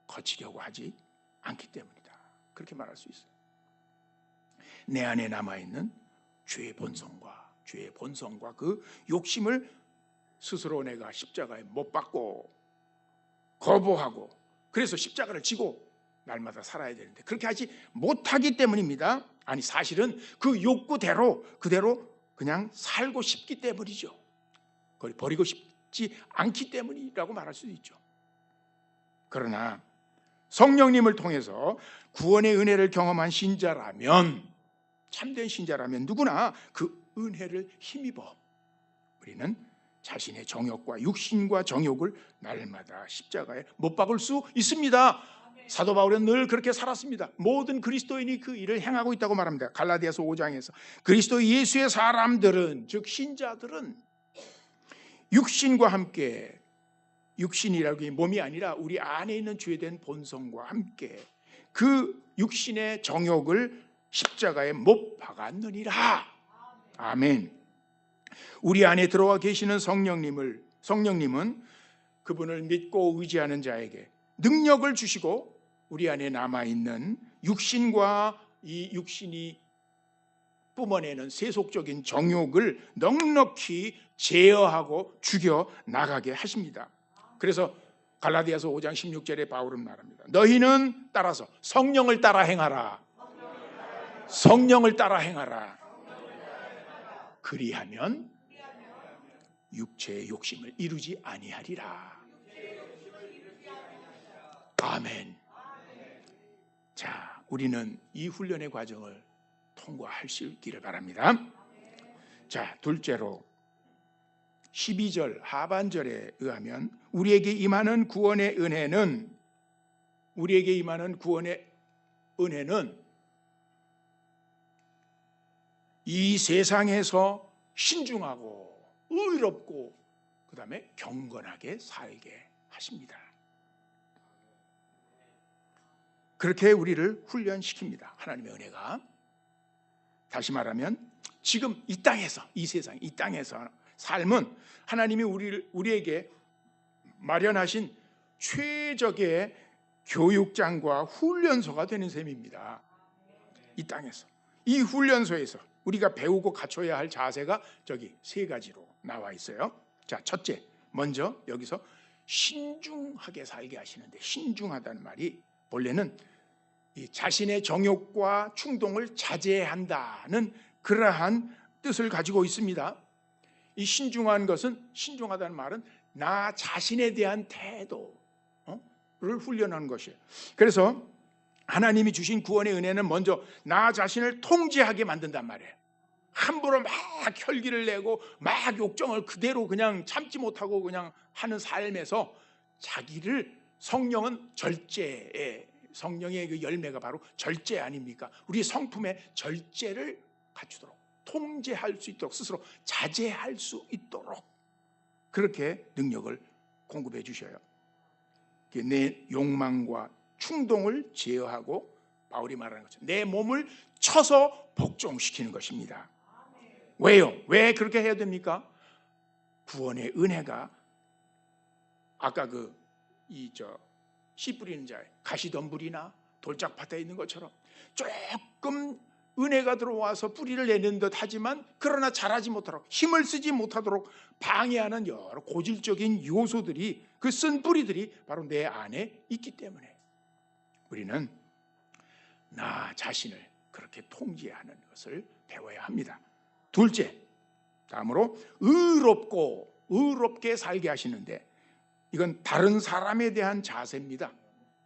거치려고 하지 않기 때문이다. 그렇게 말할 수 있어요. 내 안에 남아있는 죄의 본성과 그 욕심을 스스로 내가 십자가에 못 박고 거부하고 그래서 십자가를 지고 날마다 살아야 되는데 그렇게 하지 못하기 때문입니다. 아니, 사실은 그 욕구대로 그대로 그냥 살고 싶기 때문이죠. 그걸 버리고 싶지 않기 때문이라고 말할 수도 있죠. 그러나 성령님을 통해서 구원의 은혜를 경험한 신자라면, 참된 신자라면 누구나 그 은혜를 힘입어 우리는 자신의 정욕과 육신과 정욕을 날마다 십자가에 못 박을 수 있습니다. 사도 바울은 늘 그렇게 살았습니다. 모든 그리스도인이 그 일을 행하고 있다고 말합니다. 갈라디아서 5장에서 그리스도 예수의 사람들은, 즉 신자들은 육신과 함께, 육신이라고 몸이 아니라 우리 안에 있는 죄된 본성과 함께 그 육신의 정욕을 십자가에 못 박았느니라. 아멘. 우리 안에 들어와 계시는 성령님은 그분을 믿고 의지하는 자에게 능력을 주시고 우리 안에 남아있는 육신과 이 육신이 뿜어내는 세속적인 정욕을 넉넉히 제어하고 죽여 나가게 하십니다. 그래서 갈라디아서 5장 16절에 바울은 말합니다. 너희는 따라서 성령을 따라 행하라. 성령을 따라 행하라. 그리하면 육체의 욕심을 이루지 아니하리라. 아멘. 자, 우리는 이 훈련의 과정을 통과할 수 있기를 바랍니다. 자, 둘째로 12절 하반절에 의하면 우리에게 임하는 구원의 은혜는 이 세상에서 신중하고 의롭고 그 다음에 경건하게 살게 하십니다. 그렇게 우리를 훈련시킵니다. 하나님의 은혜가. 다시 말하면 지금 이 땅에서, 이 세상, 이 땅에서 삶은 하나님이 우리에게 마련하신 최적의 교육장과 훈련소가 되는 셈입니다. 이 땅에서, 이 훈련소에서 우리가 배우고 갖춰야 할 자세가 저기 세 가지로 나와 있어요. 자, 첫째, 먼저 여기서 신중하게 살게 하시는데, 신중하다는 말이 본래는 이 자신의 정욕과 충동을 자제한다는 그러한 뜻을 가지고 있습니다. 이 신중하다는 말은 나 자신에 대한 태도를 훈련하는 것이에요. 그래서 하나님이 주신 구원의 은혜는 먼저 나 자신을 통제하게 만든단 말이에요. 함부로 막 혈기를 내고 막 욕정을 그대로 그냥 참지 못하고 그냥 하는 삶에서 자기를, 성령은 절제에, 성령의 그 열매가 바로 절제 아닙니까? 우리 성품의 절제를 갖추도록, 통제할 수 있도록, 스스로 자제할 수 있도록 그렇게 능력을 공급해 주셔요. 내 욕망과 충동을 제어하고, 바울이 말하는 것처럼 내 몸을 쳐서 복종시키는 것입니다. 왜요? 왜 그렇게 해야 됩니까? 구원의 은혜가 아까 씨 뿌리는 자의 가시덤불이나 돌짝밭에 있는 것처럼 조금 은혜가 들어와서 뿌리를 내는 듯 하지만 그러나 자라지 못하도록, 힘을 쓰지 못하도록 방해하는 여러 고질적인 요소들이, 그 쓴 뿌리들이 바로 내 안에 있기 때문에 우리는 나 자신을 그렇게 통제하는 것을 배워야 합니다. 둘째, 다음으로 의롭게 살게 하시는데, 이건 다른 사람에 대한 자세입니다.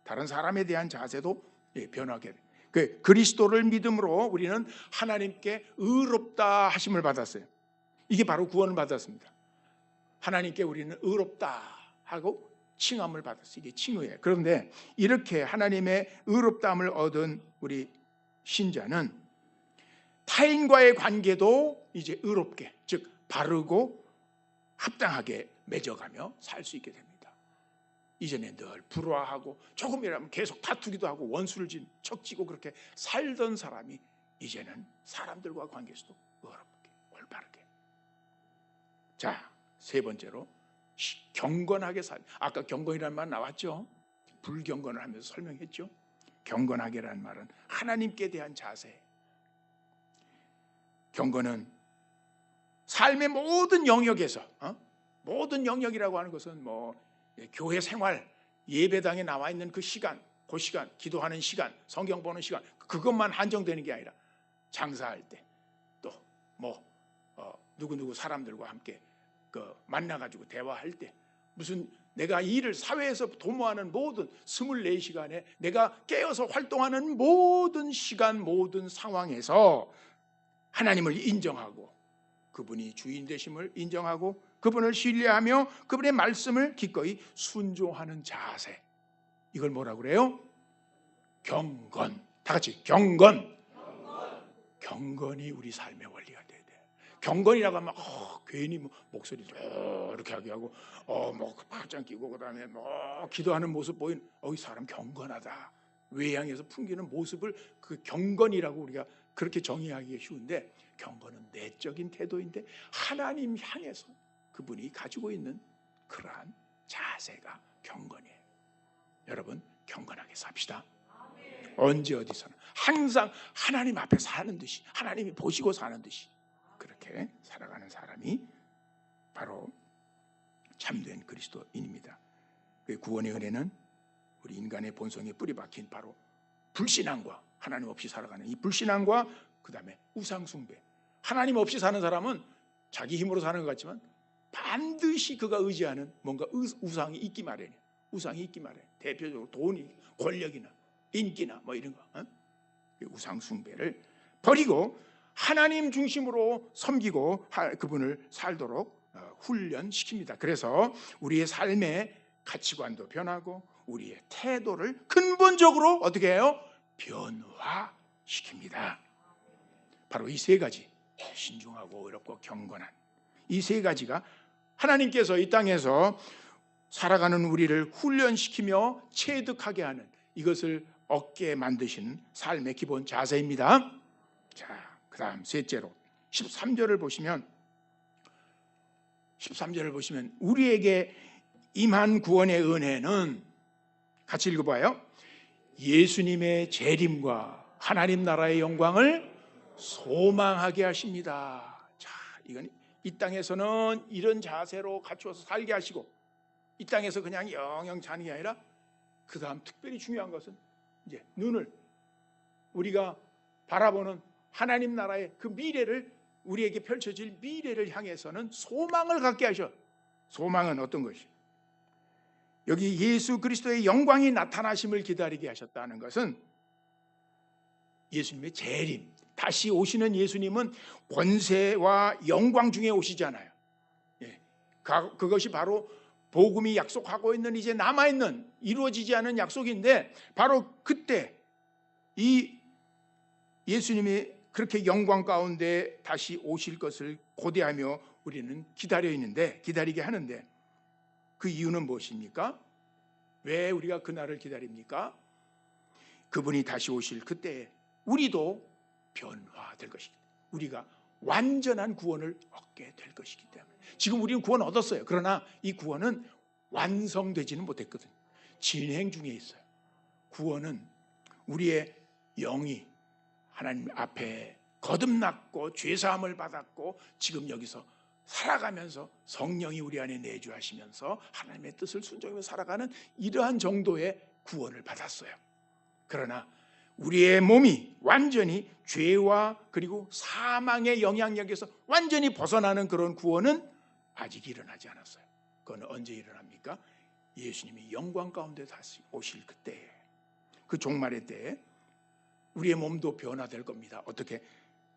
다른 사람에 대한 자세도 변하게 돼요. 그리스도를 믿음으로 우리는 하나님께 의롭다 하심을 받았어요. 이게 바로 구원을 받았습니다. 하나님께 우리는 의롭다 하고 칭함을 받았어요. 이게 칭의예요. 그런데 이렇게 하나님의 의롭다함을 얻은 우리 신자는 타인과의 관계도 이제 의롭게, 즉 바르고 합당하게 맺어가며 살 수 있게 됩니다. 이전에 늘 불화하고 조금이라면 계속 다투기도 하고 원수를 척지고 그렇게 살던 사람이 이제는 사람들과 관계에서도 의롭게, 올바르게. 자, 세 번째로 경건하게 살. 아까 경건이라는 말 나왔죠? 불경건을 하면서 설명했죠? 경건하게라는 말은 하나님께 대한 자세. 경건은 삶의 모든 영역에서, 모든 영역이라고 하는 것은 뭐 교회 생활, 예배당에 나와 있는 그 시간, 그 시간, 기도하는 시간, 성경 보는 시간, 그것만 한정되는 게 아니라 장사할 때, 또 뭐 누구누구 사람들과 함께 만나가지고 대화할 때, 무슨 내가 일을 사회에서 도모하는 모든 24시간에 내가 깨어서 활동하는 모든 시간, 모든 상황에서 하나님을 인정하고 그분이 주인 되심을 인정하고 그분을 신뢰하며 그분의 말씀을 기꺼이 순종하는 자세. 이걸 뭐라고 그래요? 경건. 다 같이 경건. 경건이 우리 삶의 원리가 돼야 돼. 경건이라고 하면 괜히 목소리 이렇게 하게 하고 뭐 팔짱 끼고 그다음에 뭐 기도하는 모습 보이는 이 사람 경건하다. 외향에서 풍기는 모습을 그 경건이라고 우리가 그렇게 정의하기가 쉬운데, 경건은 내적인 태도인데 하나님 향해서 그분이 가지고 있는 그러한 자세가 경건이에요. 여러분 경건하게 삽시다. 언제 어디서나 항상 하나님 앞에 사는 듯이, 하나님이 보시고 사는 듯이 그렇게 살아가는 사람이 바로 참된 그리스도인입니다. 그 구원의 은혜는 우리 인간의 본성에 뿌리 박힌 바로 불신앙과 하나님 없이 살아가는 이 불신앙과 그 다음에 우상숭배. 하나님 없이 사는 사람은 자기 힘으로 사는 것 같지만 반드시 그가 의지하는 뭔가 우상이 있기 마련이에요. 우상이 있기 마련. 대표적으로 돈이, 권력이나 인기나 뭐 이런 거, 우상숭배를 버리고 하나님 중심으로 섬기고 그분을 살도록 훈련시킵니다. 그래서 우리의 삶의 가치관도 변하고 우리의 태도를 근본적으로 어떻게 해요? 변화시킵니다. 바로 이 세 가지, 신중하고 의롭고 경건한 이 세 가지가 하나님께서 이 땅에서 살아가는 우리를 훈련시키며 체득하게 하는, 이것을 얻게 만드시는 삶의 기본 자세입니다. 자, 그 다음 셋째로 13절을 보시면 우리에게 임한 구원의 은혜는, 같이 읽어봐요. 예수님의 재림과 하나님 나라의 영광을 소망하게 하십니다. 자, 이건 이 땅에서는 이런 자세로 갖추어서 살게 하시고, 이 땅에서 그냥 영영 자는 게 아니라 그 다음 특별히 중요한 것은 이제 눈을, 우리가 바라보는 하나님 나라의 그 미래를, 우리에게 펼쳐질 미래를 향해서는 소망을 갖게 하셔. 소망은 어떤 것이? 여기 예수 그리스도의 영광이 나타나심을 기다리게 하셨다는 것은 예수님의 재림, 다시 오시는 예수님은 권세와 영광 중에 오시잖아요. 그것이 바로 복음이 약속하고 있는 이제 남아있는 이루어지지 않은 약속인데, 바로 그때 이 예수님이 그렇게 영광 가운데 다시 오실 것을 고대하며 우리는 기다리게 하는데, 그 이유는 무엇입니까? 왜 우리가 그날을 기다립니까? 그분이 다시 오실 그때에 우리도 변화될 것이기 때문에, 우리가 완전한 구원을 얻게 될 것이기 때문에. 지금 우리는 구원 얻었어요. 그러나 이 구원은 완성되지는 못했거든요. 진행 중에 있어요. 구원은 우리의 영이 하나님 앞에 거듭났고 죄사함을 받았고 지금 여기서 살아가면서 성령이 우리 안에 내주하시면서 하나님의 뜻을 순종하며 살아가는 이러한 정도의 구원을 받았어요. 그러나 우리의 몸이 완전히 죄와 그리고 사망의 영향력에서 완전히 벗어나는 그런 구원은 아직 일어나지 않았어요. 그건 언제 일어납니까? 예수님이 영광 가운데 다시 오실 그때에, 그 종말의 때에 우리의 몸도 변화될 겁니다. 어떻게?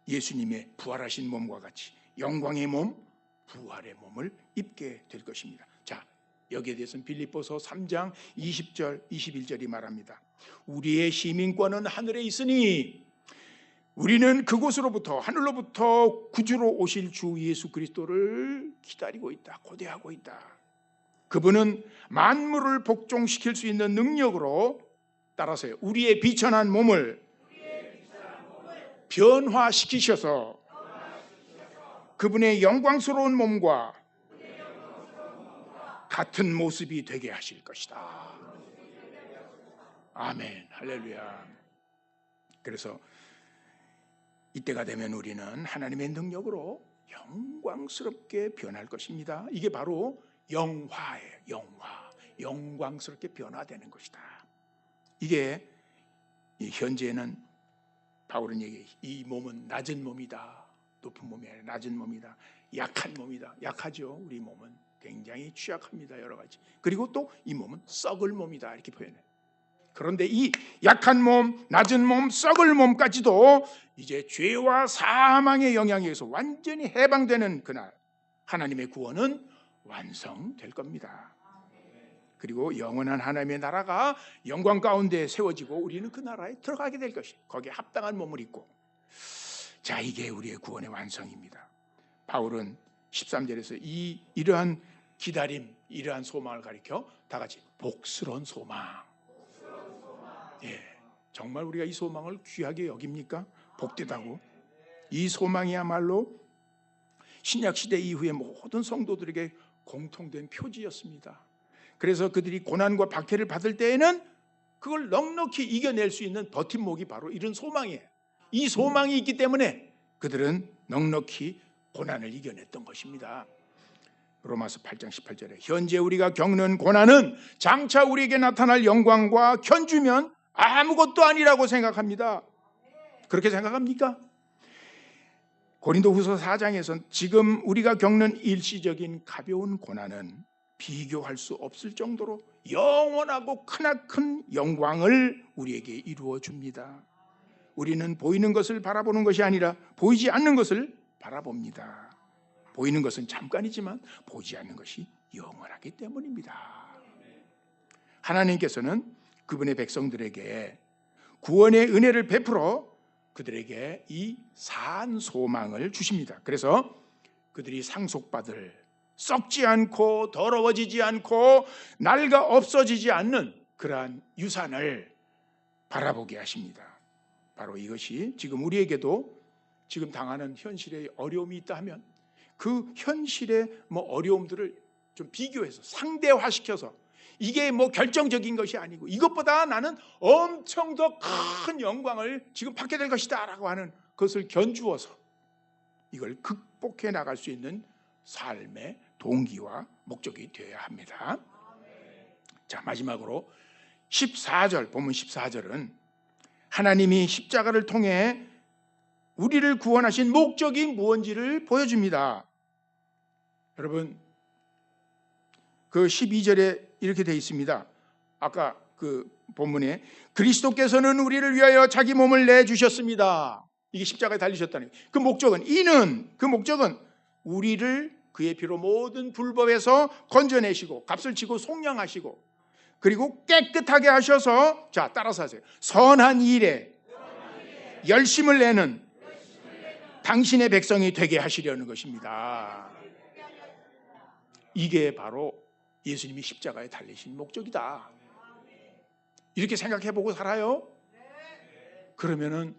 예수님의 부활하신 몸과 같이 영광의 몸, 부활의 몸을 입게 될 것입니다. 자, 여기에 대해서는 빌립보서 3장 20절 21절이 말합니다. 우리의 시민권은 하늘에 있으니 우리는 그곳으로부터 하늘로부터 구주로 오실 주 예수 그리스도를 기다리고 있다. 고대하고 있다. 그분은 만물을 복종시킬 수 있는 능력으로, 따라서요, 우리의 비천한 몸을 변화시키셔서 그분의 영광스러운 몸과 같은 모습이 되게 하실 것이다. 아멘, 할렐루야. 그래서 이때가 되면 우리는 하나님의 능력으로 영광스럽게 변할 것입니다. 이게 바로 영화예요. 영화. 영광스럽게 변화되는 것이다. 이게 현재는 바울은 얘기해. 이 몸은 낮은 몸이다. 높은 몸이 아니라 낮은 몸이다. 약한 몸이다. 약하죠. 우리 몸은 굉장히 취약합니다. 여러 가지. 그리고 또 이 몸은 썩을 몸이다. 이렇게 표현해요. 그런데 이 약한 몸, 낮은 몸, 썩을 몸까지도 이제 죄와 사망의 영향에서 완전히 해방되는 그날 하나님의 구원은 완성될 겁니다. 그리고 영원한 하나님의 나라가 영광 가운데 세워지고 우리는 그 나라에 들어가게 될 것이, 거기에 합당한 몸을 입고. 자, 이게 우리의 구원의 완성입니다. 바울은 13절에서 이러한 기다림, 이러한 소망을 가리켜 다 같이 복스러운 소망. 예, 정말 우리가 이 소망을 귀하게 여깁니까? 복되다고. 이 소망이야말로 신약시대 이후의 모든 성도들에게 공통된 표지였습니다. 그래서 그들이 고난과 박해를 받을 때에는 그걸 넉넉히 이겨낼 수 있는 버팀목이 바로 이런 소망이에요. 이 소망이 있기 때문에 그들은 넉넉히 고난을 이겨냈던 것입니다. 로마서 8장 18절에 현재 우리가 겪는 고난은 장차 우리에게 나타날 영광과 견주면 아무것도 아니라고 생각합니다. 그렇게 생각합니까? 고린도후서 4장에서는 지금 우리가 겪는 일시적인 가벼운 고난은 비교할 수 없을 정도로 영원하고 크나큰 영광을 우리에게 이루어 줍니다. 우리는 보이는 것을 바라보는 것이 아니라 보이지 않는 것을 바라봅니다. 보이는 것은 잠깐이지만 보이지 않는 것이 영원하기 때문입니다. 하나님께서는 그분의 백성들에게 구원의 은혜를 베풀어 그들에게 이 산 소망을 주십니다. 그래서 그들이 상속받을 썩지 않고 더러워지지 않고 낡아 없어지지 않는 그러한 유산을 바라보게 하십니다. 바로 이것이 지금 우리에게도 지금 당하는 현실의 어려움이 있다 하면 그 현실의 어려움들을 좀 비교해서 상대화시켜서 이게 결정적인 것이 아니고 이것보다 나는 엄청 더 큰 영광을 지금 받게 될 것이다 라고 하는 것을 견주어서 이걸 극복해 나갈 수 있는 삶의 동기와 목적이 되어야 합니다. 자, 마지막으로 14절, 본문 14절은 하나님이 십자가를 통해 우리를 구원하신 목적이 무엇인지를 보여줍니다. 여러분, 그 12절에 이렇게 되어 있습니다. 아까 그 본문에 그리스도께서는 우리를 위하여 자기 몸을 내주셨습니다. 이게 십자가에 달리셨다는 거예요. 그 목적은 우리를 그의 피로 모든 불법에서 건져내시고 값을 치고 속량하시고 그리고 깨끗하게 하셔서, 자, 따라서 하세요. 선한 일에 열심을 내는 당신의 백성이 되게 하시려는 것입니다. 이게 바로 예수님이 십자가에 달리신 목적이다. 이렇게 생각해보고 살아요? 그러면은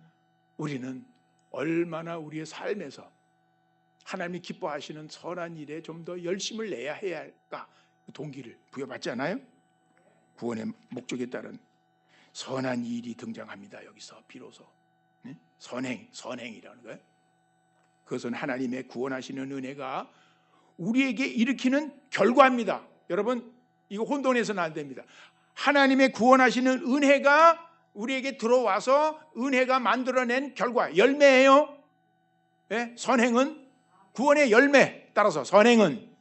우리는 얼마나 우리의 삶에서 하나님이 기뻐하시는 선한 일에 좀 더 열심을 내야 해야 할까? 동기를 부여받지 않아요? 구원의 목적에 따른 선한 일이 등장합니다. 여기서 비로소 선행이라는 거예요. 그것은 하나님의 구원하시는 은혜가 우리에게 일으키는 결과입니다. 여러분, 이거 혼돈해서는 안 됩니다. 하나님의 구원하시는 은혜가 우리에게 들어와서 은혜가 만들어낸 결과, 열매예요. 네? 선행은 구원의 열매. 따라서 선행은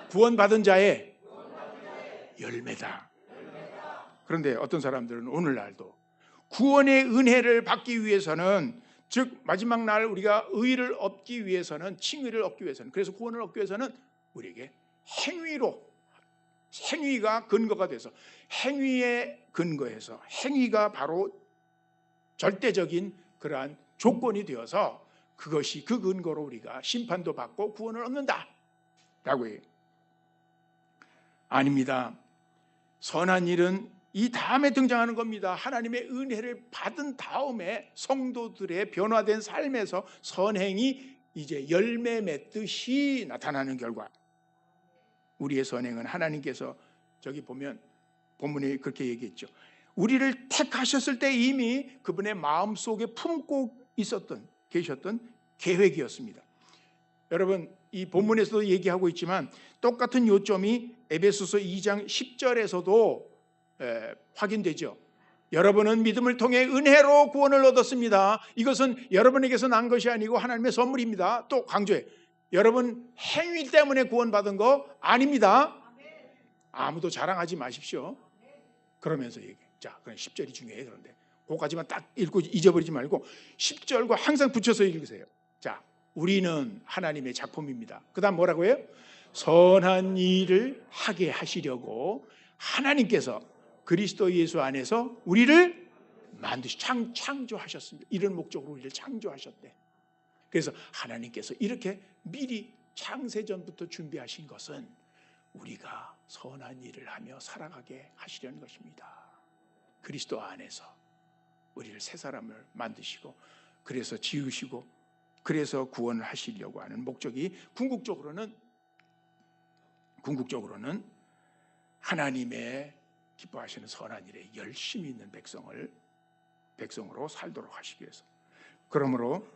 구원받은 자의 열매다. 그런데 어떤 사람들은 오늘날도 구원의 은혜를 받기 위해서는, 즉 마지막 날 우리가 의를 얻기 위해서는, 칭의를 얻기 위해서는, 그래서 구원을 얻기 위해서는 우리에게 행위로 행위가 근거가 돼서 행위의 근거에서 행위가 바로 절대적인 그러한 조건이 되어서 그것이 그 근거로 우리가 심판도 받고 구원을 얻는다 라고 해요. 아닙니다. 선한 일은 이 다음에 등장하는 겁니다. 하나님의 은혜를 받은 다음에 성도들의 변화된 삶에서 선행이 이제 열매 맺듯이 나타나는 결과. 우리의 선행은 하나님께서 저기 보면 본문에 그렇게 얘기했죠. 우리를 택하셨을 때 이미 그분의 마음속에 품고 계셨던 계획이었습니다. 여러분, 이 본문에서도 얘기하고 있지만 똑같은 요점이 에베소서 2장 10절에서도 확인되죠. 여러분은 믿음을 통해 은혜로 구원을 얻었습니다. 이것은 여러분에게서 난 것이 아니고 하나님의 선물입니다. 또 강조해. 여러분 행위 때문에 구원받은 거 아닙니다. 아무도 자랑하지 마십시오. 그러면서 얘기해. 자, 그럼 10절이 중요해. 그런데 그거까지만 딱 읽고 잊어버리지 말고 10절과 항상 붙여서 읽으세요. 자, 우리는 하나님의 작품입니다. 그 다음 뭐라고 해요? 선한 일을 하게 하시려고 하나님께서 그리스도 예수 안에서 우리를 창조하셨습니다. 이런 목적으로 우리를 창조하셨대. 그래서 하나님께서 이렇게 미리 창세전부터 준비하신 것은 우리가 선한 일을 하며 살아가게 하시려는 것입니다. 그리스도 안에서 우리를 새 사람을 만드시고 그래서 지으시고 그래서 구원을 하시려고 하는 목적이 궁극적으로는 하나님의 기뻐하시는 선한 일에 열심히 있는 백성으로 살도록 하시기 위해서. 그러므로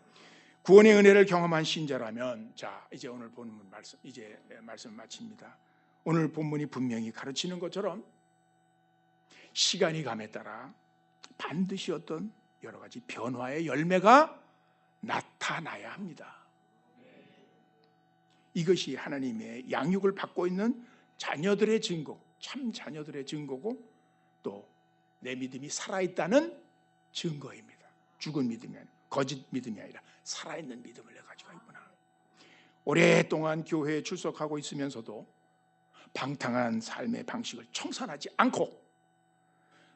구원의 은혜를 경험한 신자라면, 자, 이제 오늘 본문 말씀 마칩니다. 오늘 본문이 분명히 가르치는 것처럼 시간이 감에 따라 반드시 어떤 여러 가지 변화의 열매가 나타나야 합니다. 이것이 하나님의 양육을 받고 있는 자녀들의 증거, 참 자녀들의 증거고 또 내 믿음이 살아있다는 증거입니다. 죽은 믿음이 아니라 거짓 믿음이 아니라 살아있는 믿음을 내가 가지고 있구나. 오랫동안 교회에 출석하고 있으면서도 방탕한 삶의 방식을 청산하지 않고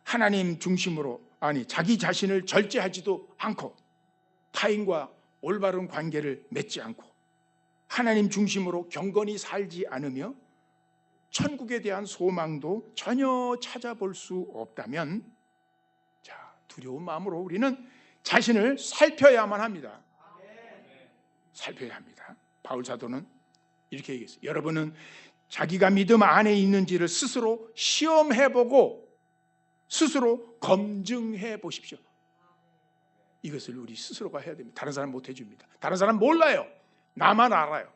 하나님 중심으로 자기 자신을 절제하지도 않고 타인과 올바른 관계를 맺지 않고 하나님 중심으로 경건히 살지 않으며 천국에 대한 소망도 전혀 찾아볼 수 없다면, 자, 두려운 마음으로 우리는 자신을 살펴야만 합니다. 살펴야 합니다. 바울 사도는 이렇게 얘기했어요. 여러분은 자기가 믿음 안에 있는지를 스스로 시험해보고 스스로 검증해 보십시오. 이것을 우리 스스로가 해야 됩니다. 다른 사람 못 해줍니다. 다른 사람 몰라요. 나만 알아요.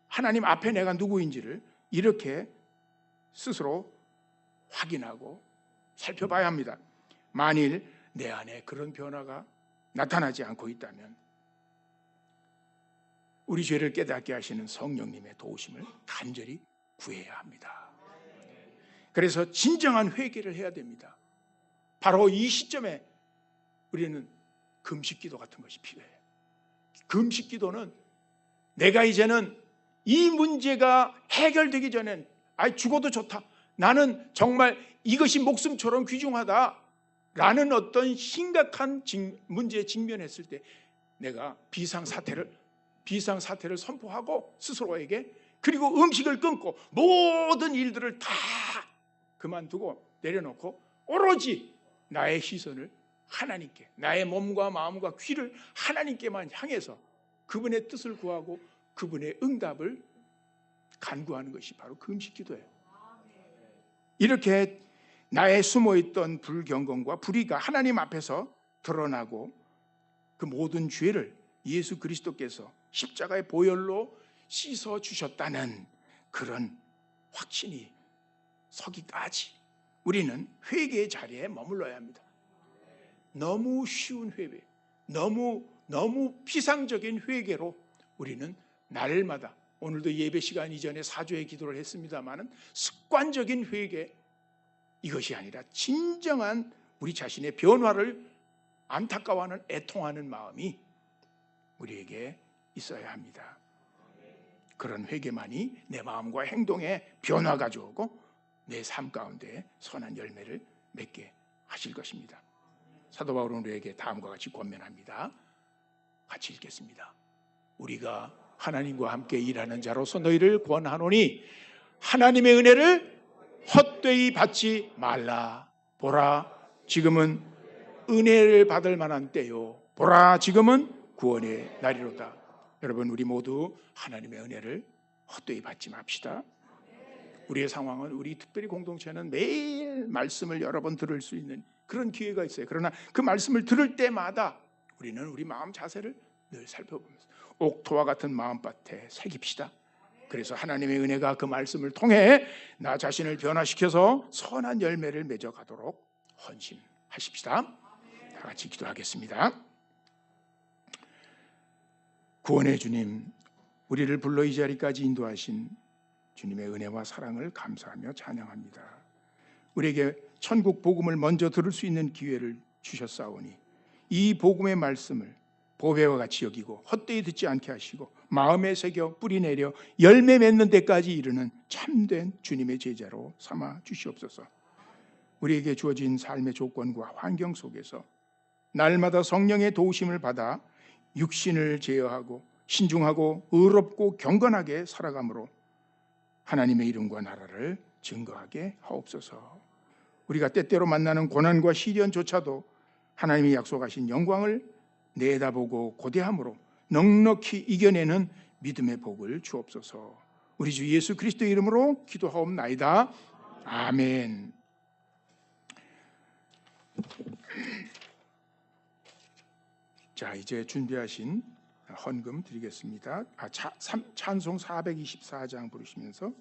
하나님 앞에 내가 누구인지를 이렇게 스스로 확인하고 살펴봐야 합니다. 만일 내 안에 그런 변화가 나타나지 않고 있다면 우리 죄를 깨닫게 하시는 성령님의 도우심을 간절히 구해야 합니다. 그래서 진정한 회개를 해야 됩니다. 바로 이 시점에 우리는 금식기도 같은 것이 필요해요. 금식기도는 내가 이제는 이 문제가 해결되기 전엔 죽어도 좋다. 나는 정말 이것이 목숨처럼 귀중하다. 라는 어떤 심각한 문제에 직면했을 때 내가 비상사태를 선포하고 스스로에게, 그리고 음식을 끊고 모든 일들을 다 그만두고 내려놓고 오로지 나의 시선을 하나님께, 나의 몸과 마음과 귀를 하나님께만 향해서 그분의 뜻을 구하고 그분의 응답을 간구하는 것이 바로 금식기도예요. 이렇게 나의 숨어있던 불경건과 불의가 하나님 앞에서 드러나고 그 모든 죄를 예수 그리스도께서 십자가의 보혈로 씻어주셨다는 그런 확신이 서기까지 우리는 회개의 자리에 머물러야 합니다. 너무 쉬운 회개, 너무 피상적인 회개로 우리는 날마다, 오늘도 예배 시간 이전에 사죄의 기도를 했습니다마는 습관적인 회개, 이것이 아니라 진정한 우리 자신의 변화를 안타까워하는, 애통하는 마음이 우리에게 있어야 합니다. 그런 회개만이 내 마음과 행동에 변화 가져오고 내 삶 가운데 선한 열매를 맺게 하실 것입니다. 사도 바울은 우리에게 다음과 같이 권면합니다. 같이 읽겠습니다. 우리가 하나님과 함께 일하는 자로서 너희를 권하노니 하나님의 은혜를 헛되이 받지 말라. 보라, 지금은 은혜를 받을 만한 때요. 보라, 지금은 구원의 날이로다. 여러분, 우리 모두 하나님의 은혜를 헛되이 받지 맙시다. 우리의 상황은, 우리 특별히 공동체는 매일 말씀을 여러 번 들을 수 있는 그런 기회가 있어요. 그러나 그 말씀을 들을 때마다 우리는 우리 마음 자세를 늘 살펴보면서 옥토와 같은 마음밭에 새깁시다. 그래서 하나님의 은혜가 그 말씀을 통해 나 자신을 변화시켜서 선한 열매를 맺어가도록 헌신하십시다. 다 같이 기도하겠습니다. 구원의 주님, 우리를 불러 이 자리까지 인도하신 주님의 은혜와 사랑을 감사하며 찬양합니다. 우리에게 천국 복음을 먼저 들을 수 있는 기회를 주셨사오니 이 복음의 말씀을 보배와 같이 여기고 헛되이 듣지 않게 하시고 마음에 새겨 뿌리 내려 열매 맺는 데까지 이르는 참된 주님의 제자로 삼아 주시옵소서. 우리에게 주어진 삶의 조건과 환경 속에서 날마다 성령의 도우심을 받아 육신을 제어하고 신중하고 의롭고 경건하게 살아감으로 하나님의 이름과 나라를 증거하게 하옵소서. 우리가 때때로 만나는 고난과 시련조차도 하나님이 약속하신 영광을 내다보고 고대함으로 넉넉히 이겨내는 믿음의 복을 주옵소서. 우리 주 예수 그리스도의 이름으로 기도하옵나이다. 아멘. 자, 이제 준비하신 헌금 드리겠습니다. 찬송 424장 부르시면서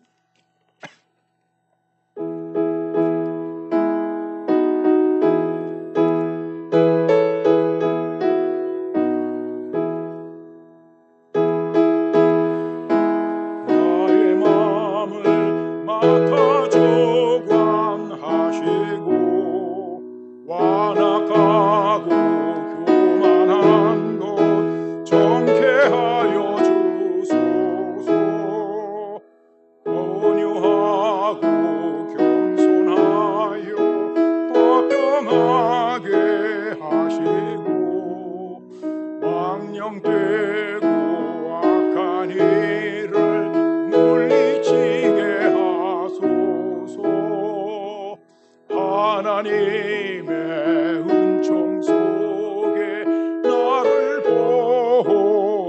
하나님의 은총 속에 나를 보호하시고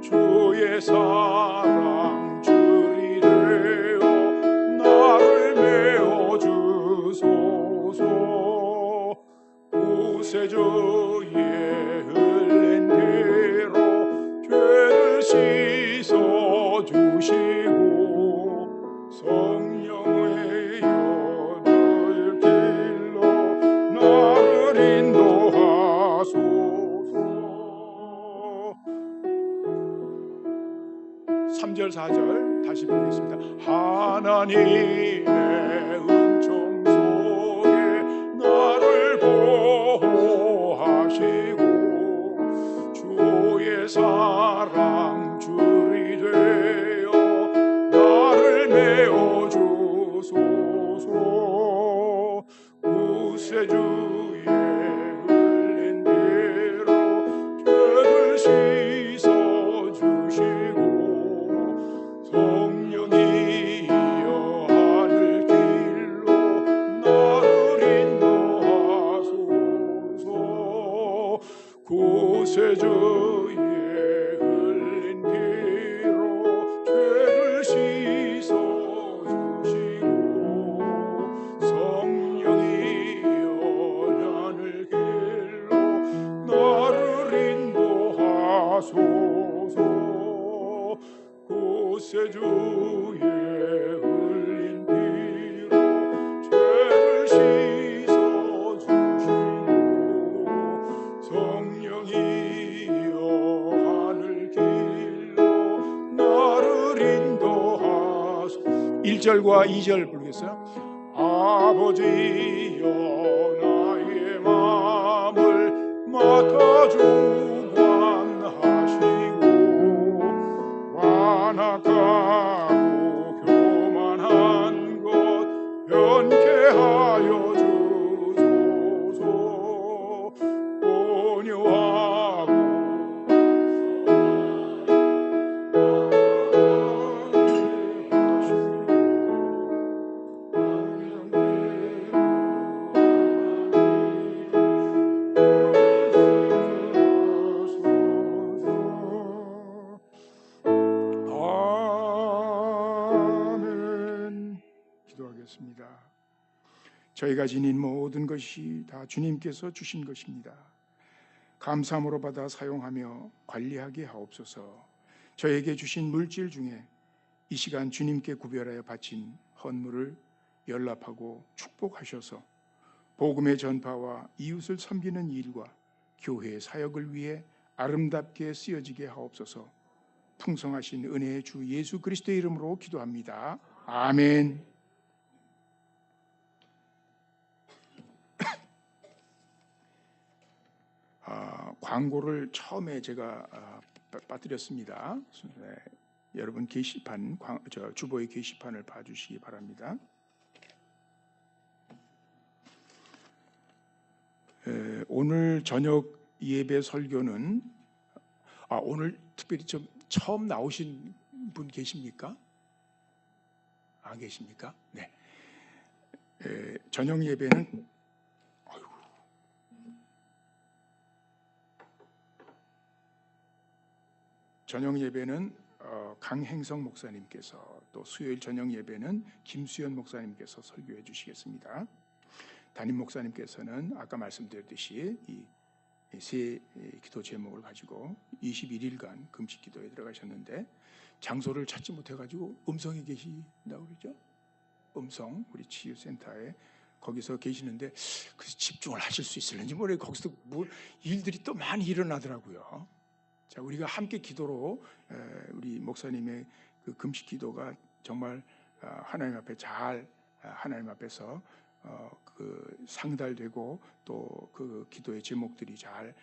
주의 사랑 줄이 되어 나를 메워주소서. 구세주의 흘린 피로 죄를 씻어주시고 성령의 여덟 길로 나를 인도하소서. 3절 4절 다시 부르겠습니다. 하나님의 은총 속에 나를 보호하시고 주의 사랑 줄이 되어 나를 메워주소서. 구세주의 흘린 피로 죄를 씻어주시고 성령이여 하늘 길로 나를 인도하소서. 구세주의 흘린 피로 죄를 씻어주시고 성령이여 하늘 길로 나를 인도하소서. 구세주의 흘린 피로 죄를 씻어주시고 성령이여 하늘 길로 나를 인도하소서. 1절과 2절 부르겠어요. 아버지여 나의 마음을 맡아 주관하시고 저희가 지닌 모든 것이 다 주님께서 주신 것입니다. 감사함으로 받아 사용하며 관리하게 하옵소서. 저에게 주신 물질 중에 이 시간 주님께 구별하여 바친 헌물을 연락하고 축복하셔서 복음의 전파와 이웃을 섬기는 일과 교회의 사역을 위해 아름답게 쓰여지게 하옵소서. 풍성하신 은혜의 주 예수 그리스도의 이름으로 기도합니다. 아멘. 광고를 처음에 제가 빠뜨렸습니다. 네, 여러분 게시판, 주보의 게시판을 봐주시기 바랍니다. 오늘 저녁 예배 설교는 오늘 특별히 좀 처음 나오신 분 계십니까? 안 계십니까? 네. 저녁 예배는 저녁 예배는 강행성 목사님께서, 또 수요일 저녁 예배는 김수현 목사님께서 설교해 주시겠습니다. 담임 목사님께서는 아까 말씀드렸듯이 이 세 기도 제목을 가지고 21일간 금식 기도에 들어가셨는데 장소를 찾지 못해가지고 음성에 계신다고 그러죠. 음성 우리 치유센터에 거기서 계시는데 그래서 집중을 하실 수 있을는지 모르겠어요. 거기서 뭐 일들이 또 많이 일어나더라고요. 자, 우리가 함께 기도로 우리 목사님의 그 금식 기도가 정말 하나님 앞에 잘 하나님 앞에서 그 상달되고 또 그 기도의 제목들이 잘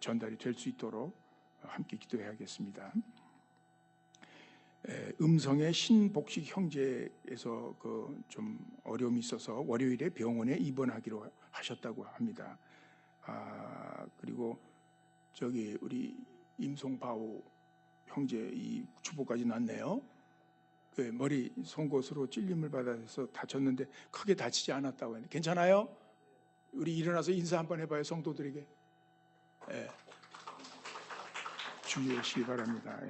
전달이 될 수 있도록 함께 기도해야겠습니다. 음성의 신복식 형제에서 그 좀 어려움이 있어서 월요일에 병원에 입원하기로 하셨다고 합니다. 그리고 저기 우리 임송바오 형제 이 주보까지 났네요. 그 머리 송곳으로 찔림을 받아서 다쳤는데 크게 다치지 않았다고 했는데 괜찮아요? 우리 일어나서 인사 한번 해봐요, 성도들에게. 주의하시기 바랍니다.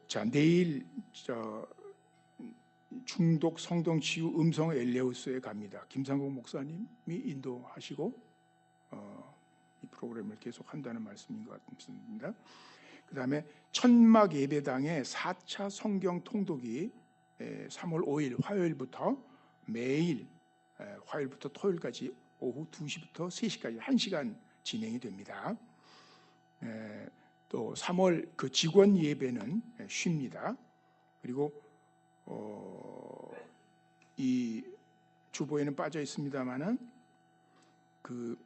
자, 내일 중독 성동 치유 음성 엘레우스에 갑니다. 김상국 목사님이 인도하시고 이 프로그램을 계속 한다는 말씀인 것 같습니다. 그 다음에 천막 예배당의 4차 성경 통독이 3월 5일 화요일부터 매일 화요일부터 토요일까지 오후 2시부터 3시까지 1시간 진행이 됩니다. 또 3월 그 직원 예배는 쉽니다. 그리고 이 주보에는 빠져 있습니다만은 그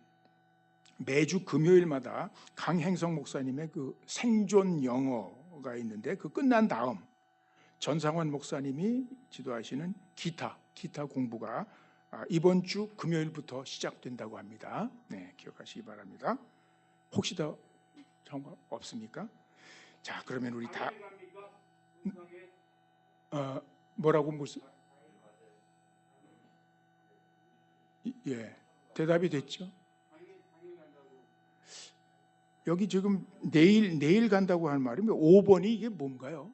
매주 금요일마다 강행성 목사님의 그 생존 영어가 있는데 그 끝난 다음 전상환 목사님이 지도하시는 기타 공부가 이번 주 금요일부터 시작된다고 합니다. 네, 기억하시기 바랍니다. 혹시 더 정보 없습니까? 자, 그러면 우리 다 뭐라고 무슨 대답이 됐죠? 여기 지금 내일 간다고 하는 말이면 5번이 이게 뭔가요?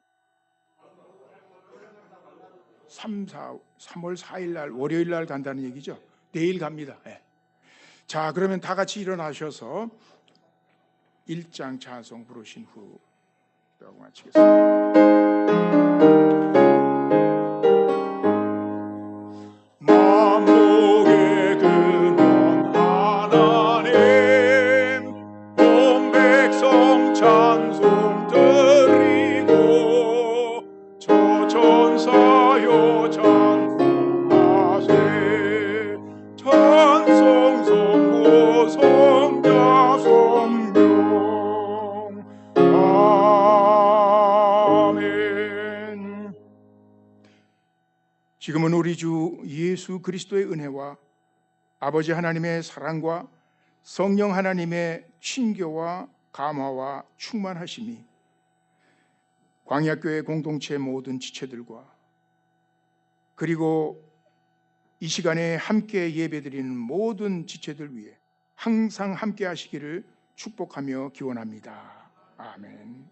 3월 4일 날 월요일 날 간다는 얘기죠. 내일 갑니다. 자, 그러면 다 같이 일어나셔서 1장 찬송 부르신 후 라고 마치겠습니다. 만복의 근원 하나님 온 백성 찬송 드리고 저 천사여 찬송하세 찬송 성부 성자 성령 아멘. 지금은 우리 주 예수 그리스도의 은혜와 아버지 하나님의 사랑과 성령 하나님의 친교와 감화와 충만하심이 광야교회 공동체 모든 지체들과 그리고 이 시간에 함께 예배드리는 모든 지체들 위해 항상 함께 하시기를 축복하며 기원합니다. 아멘.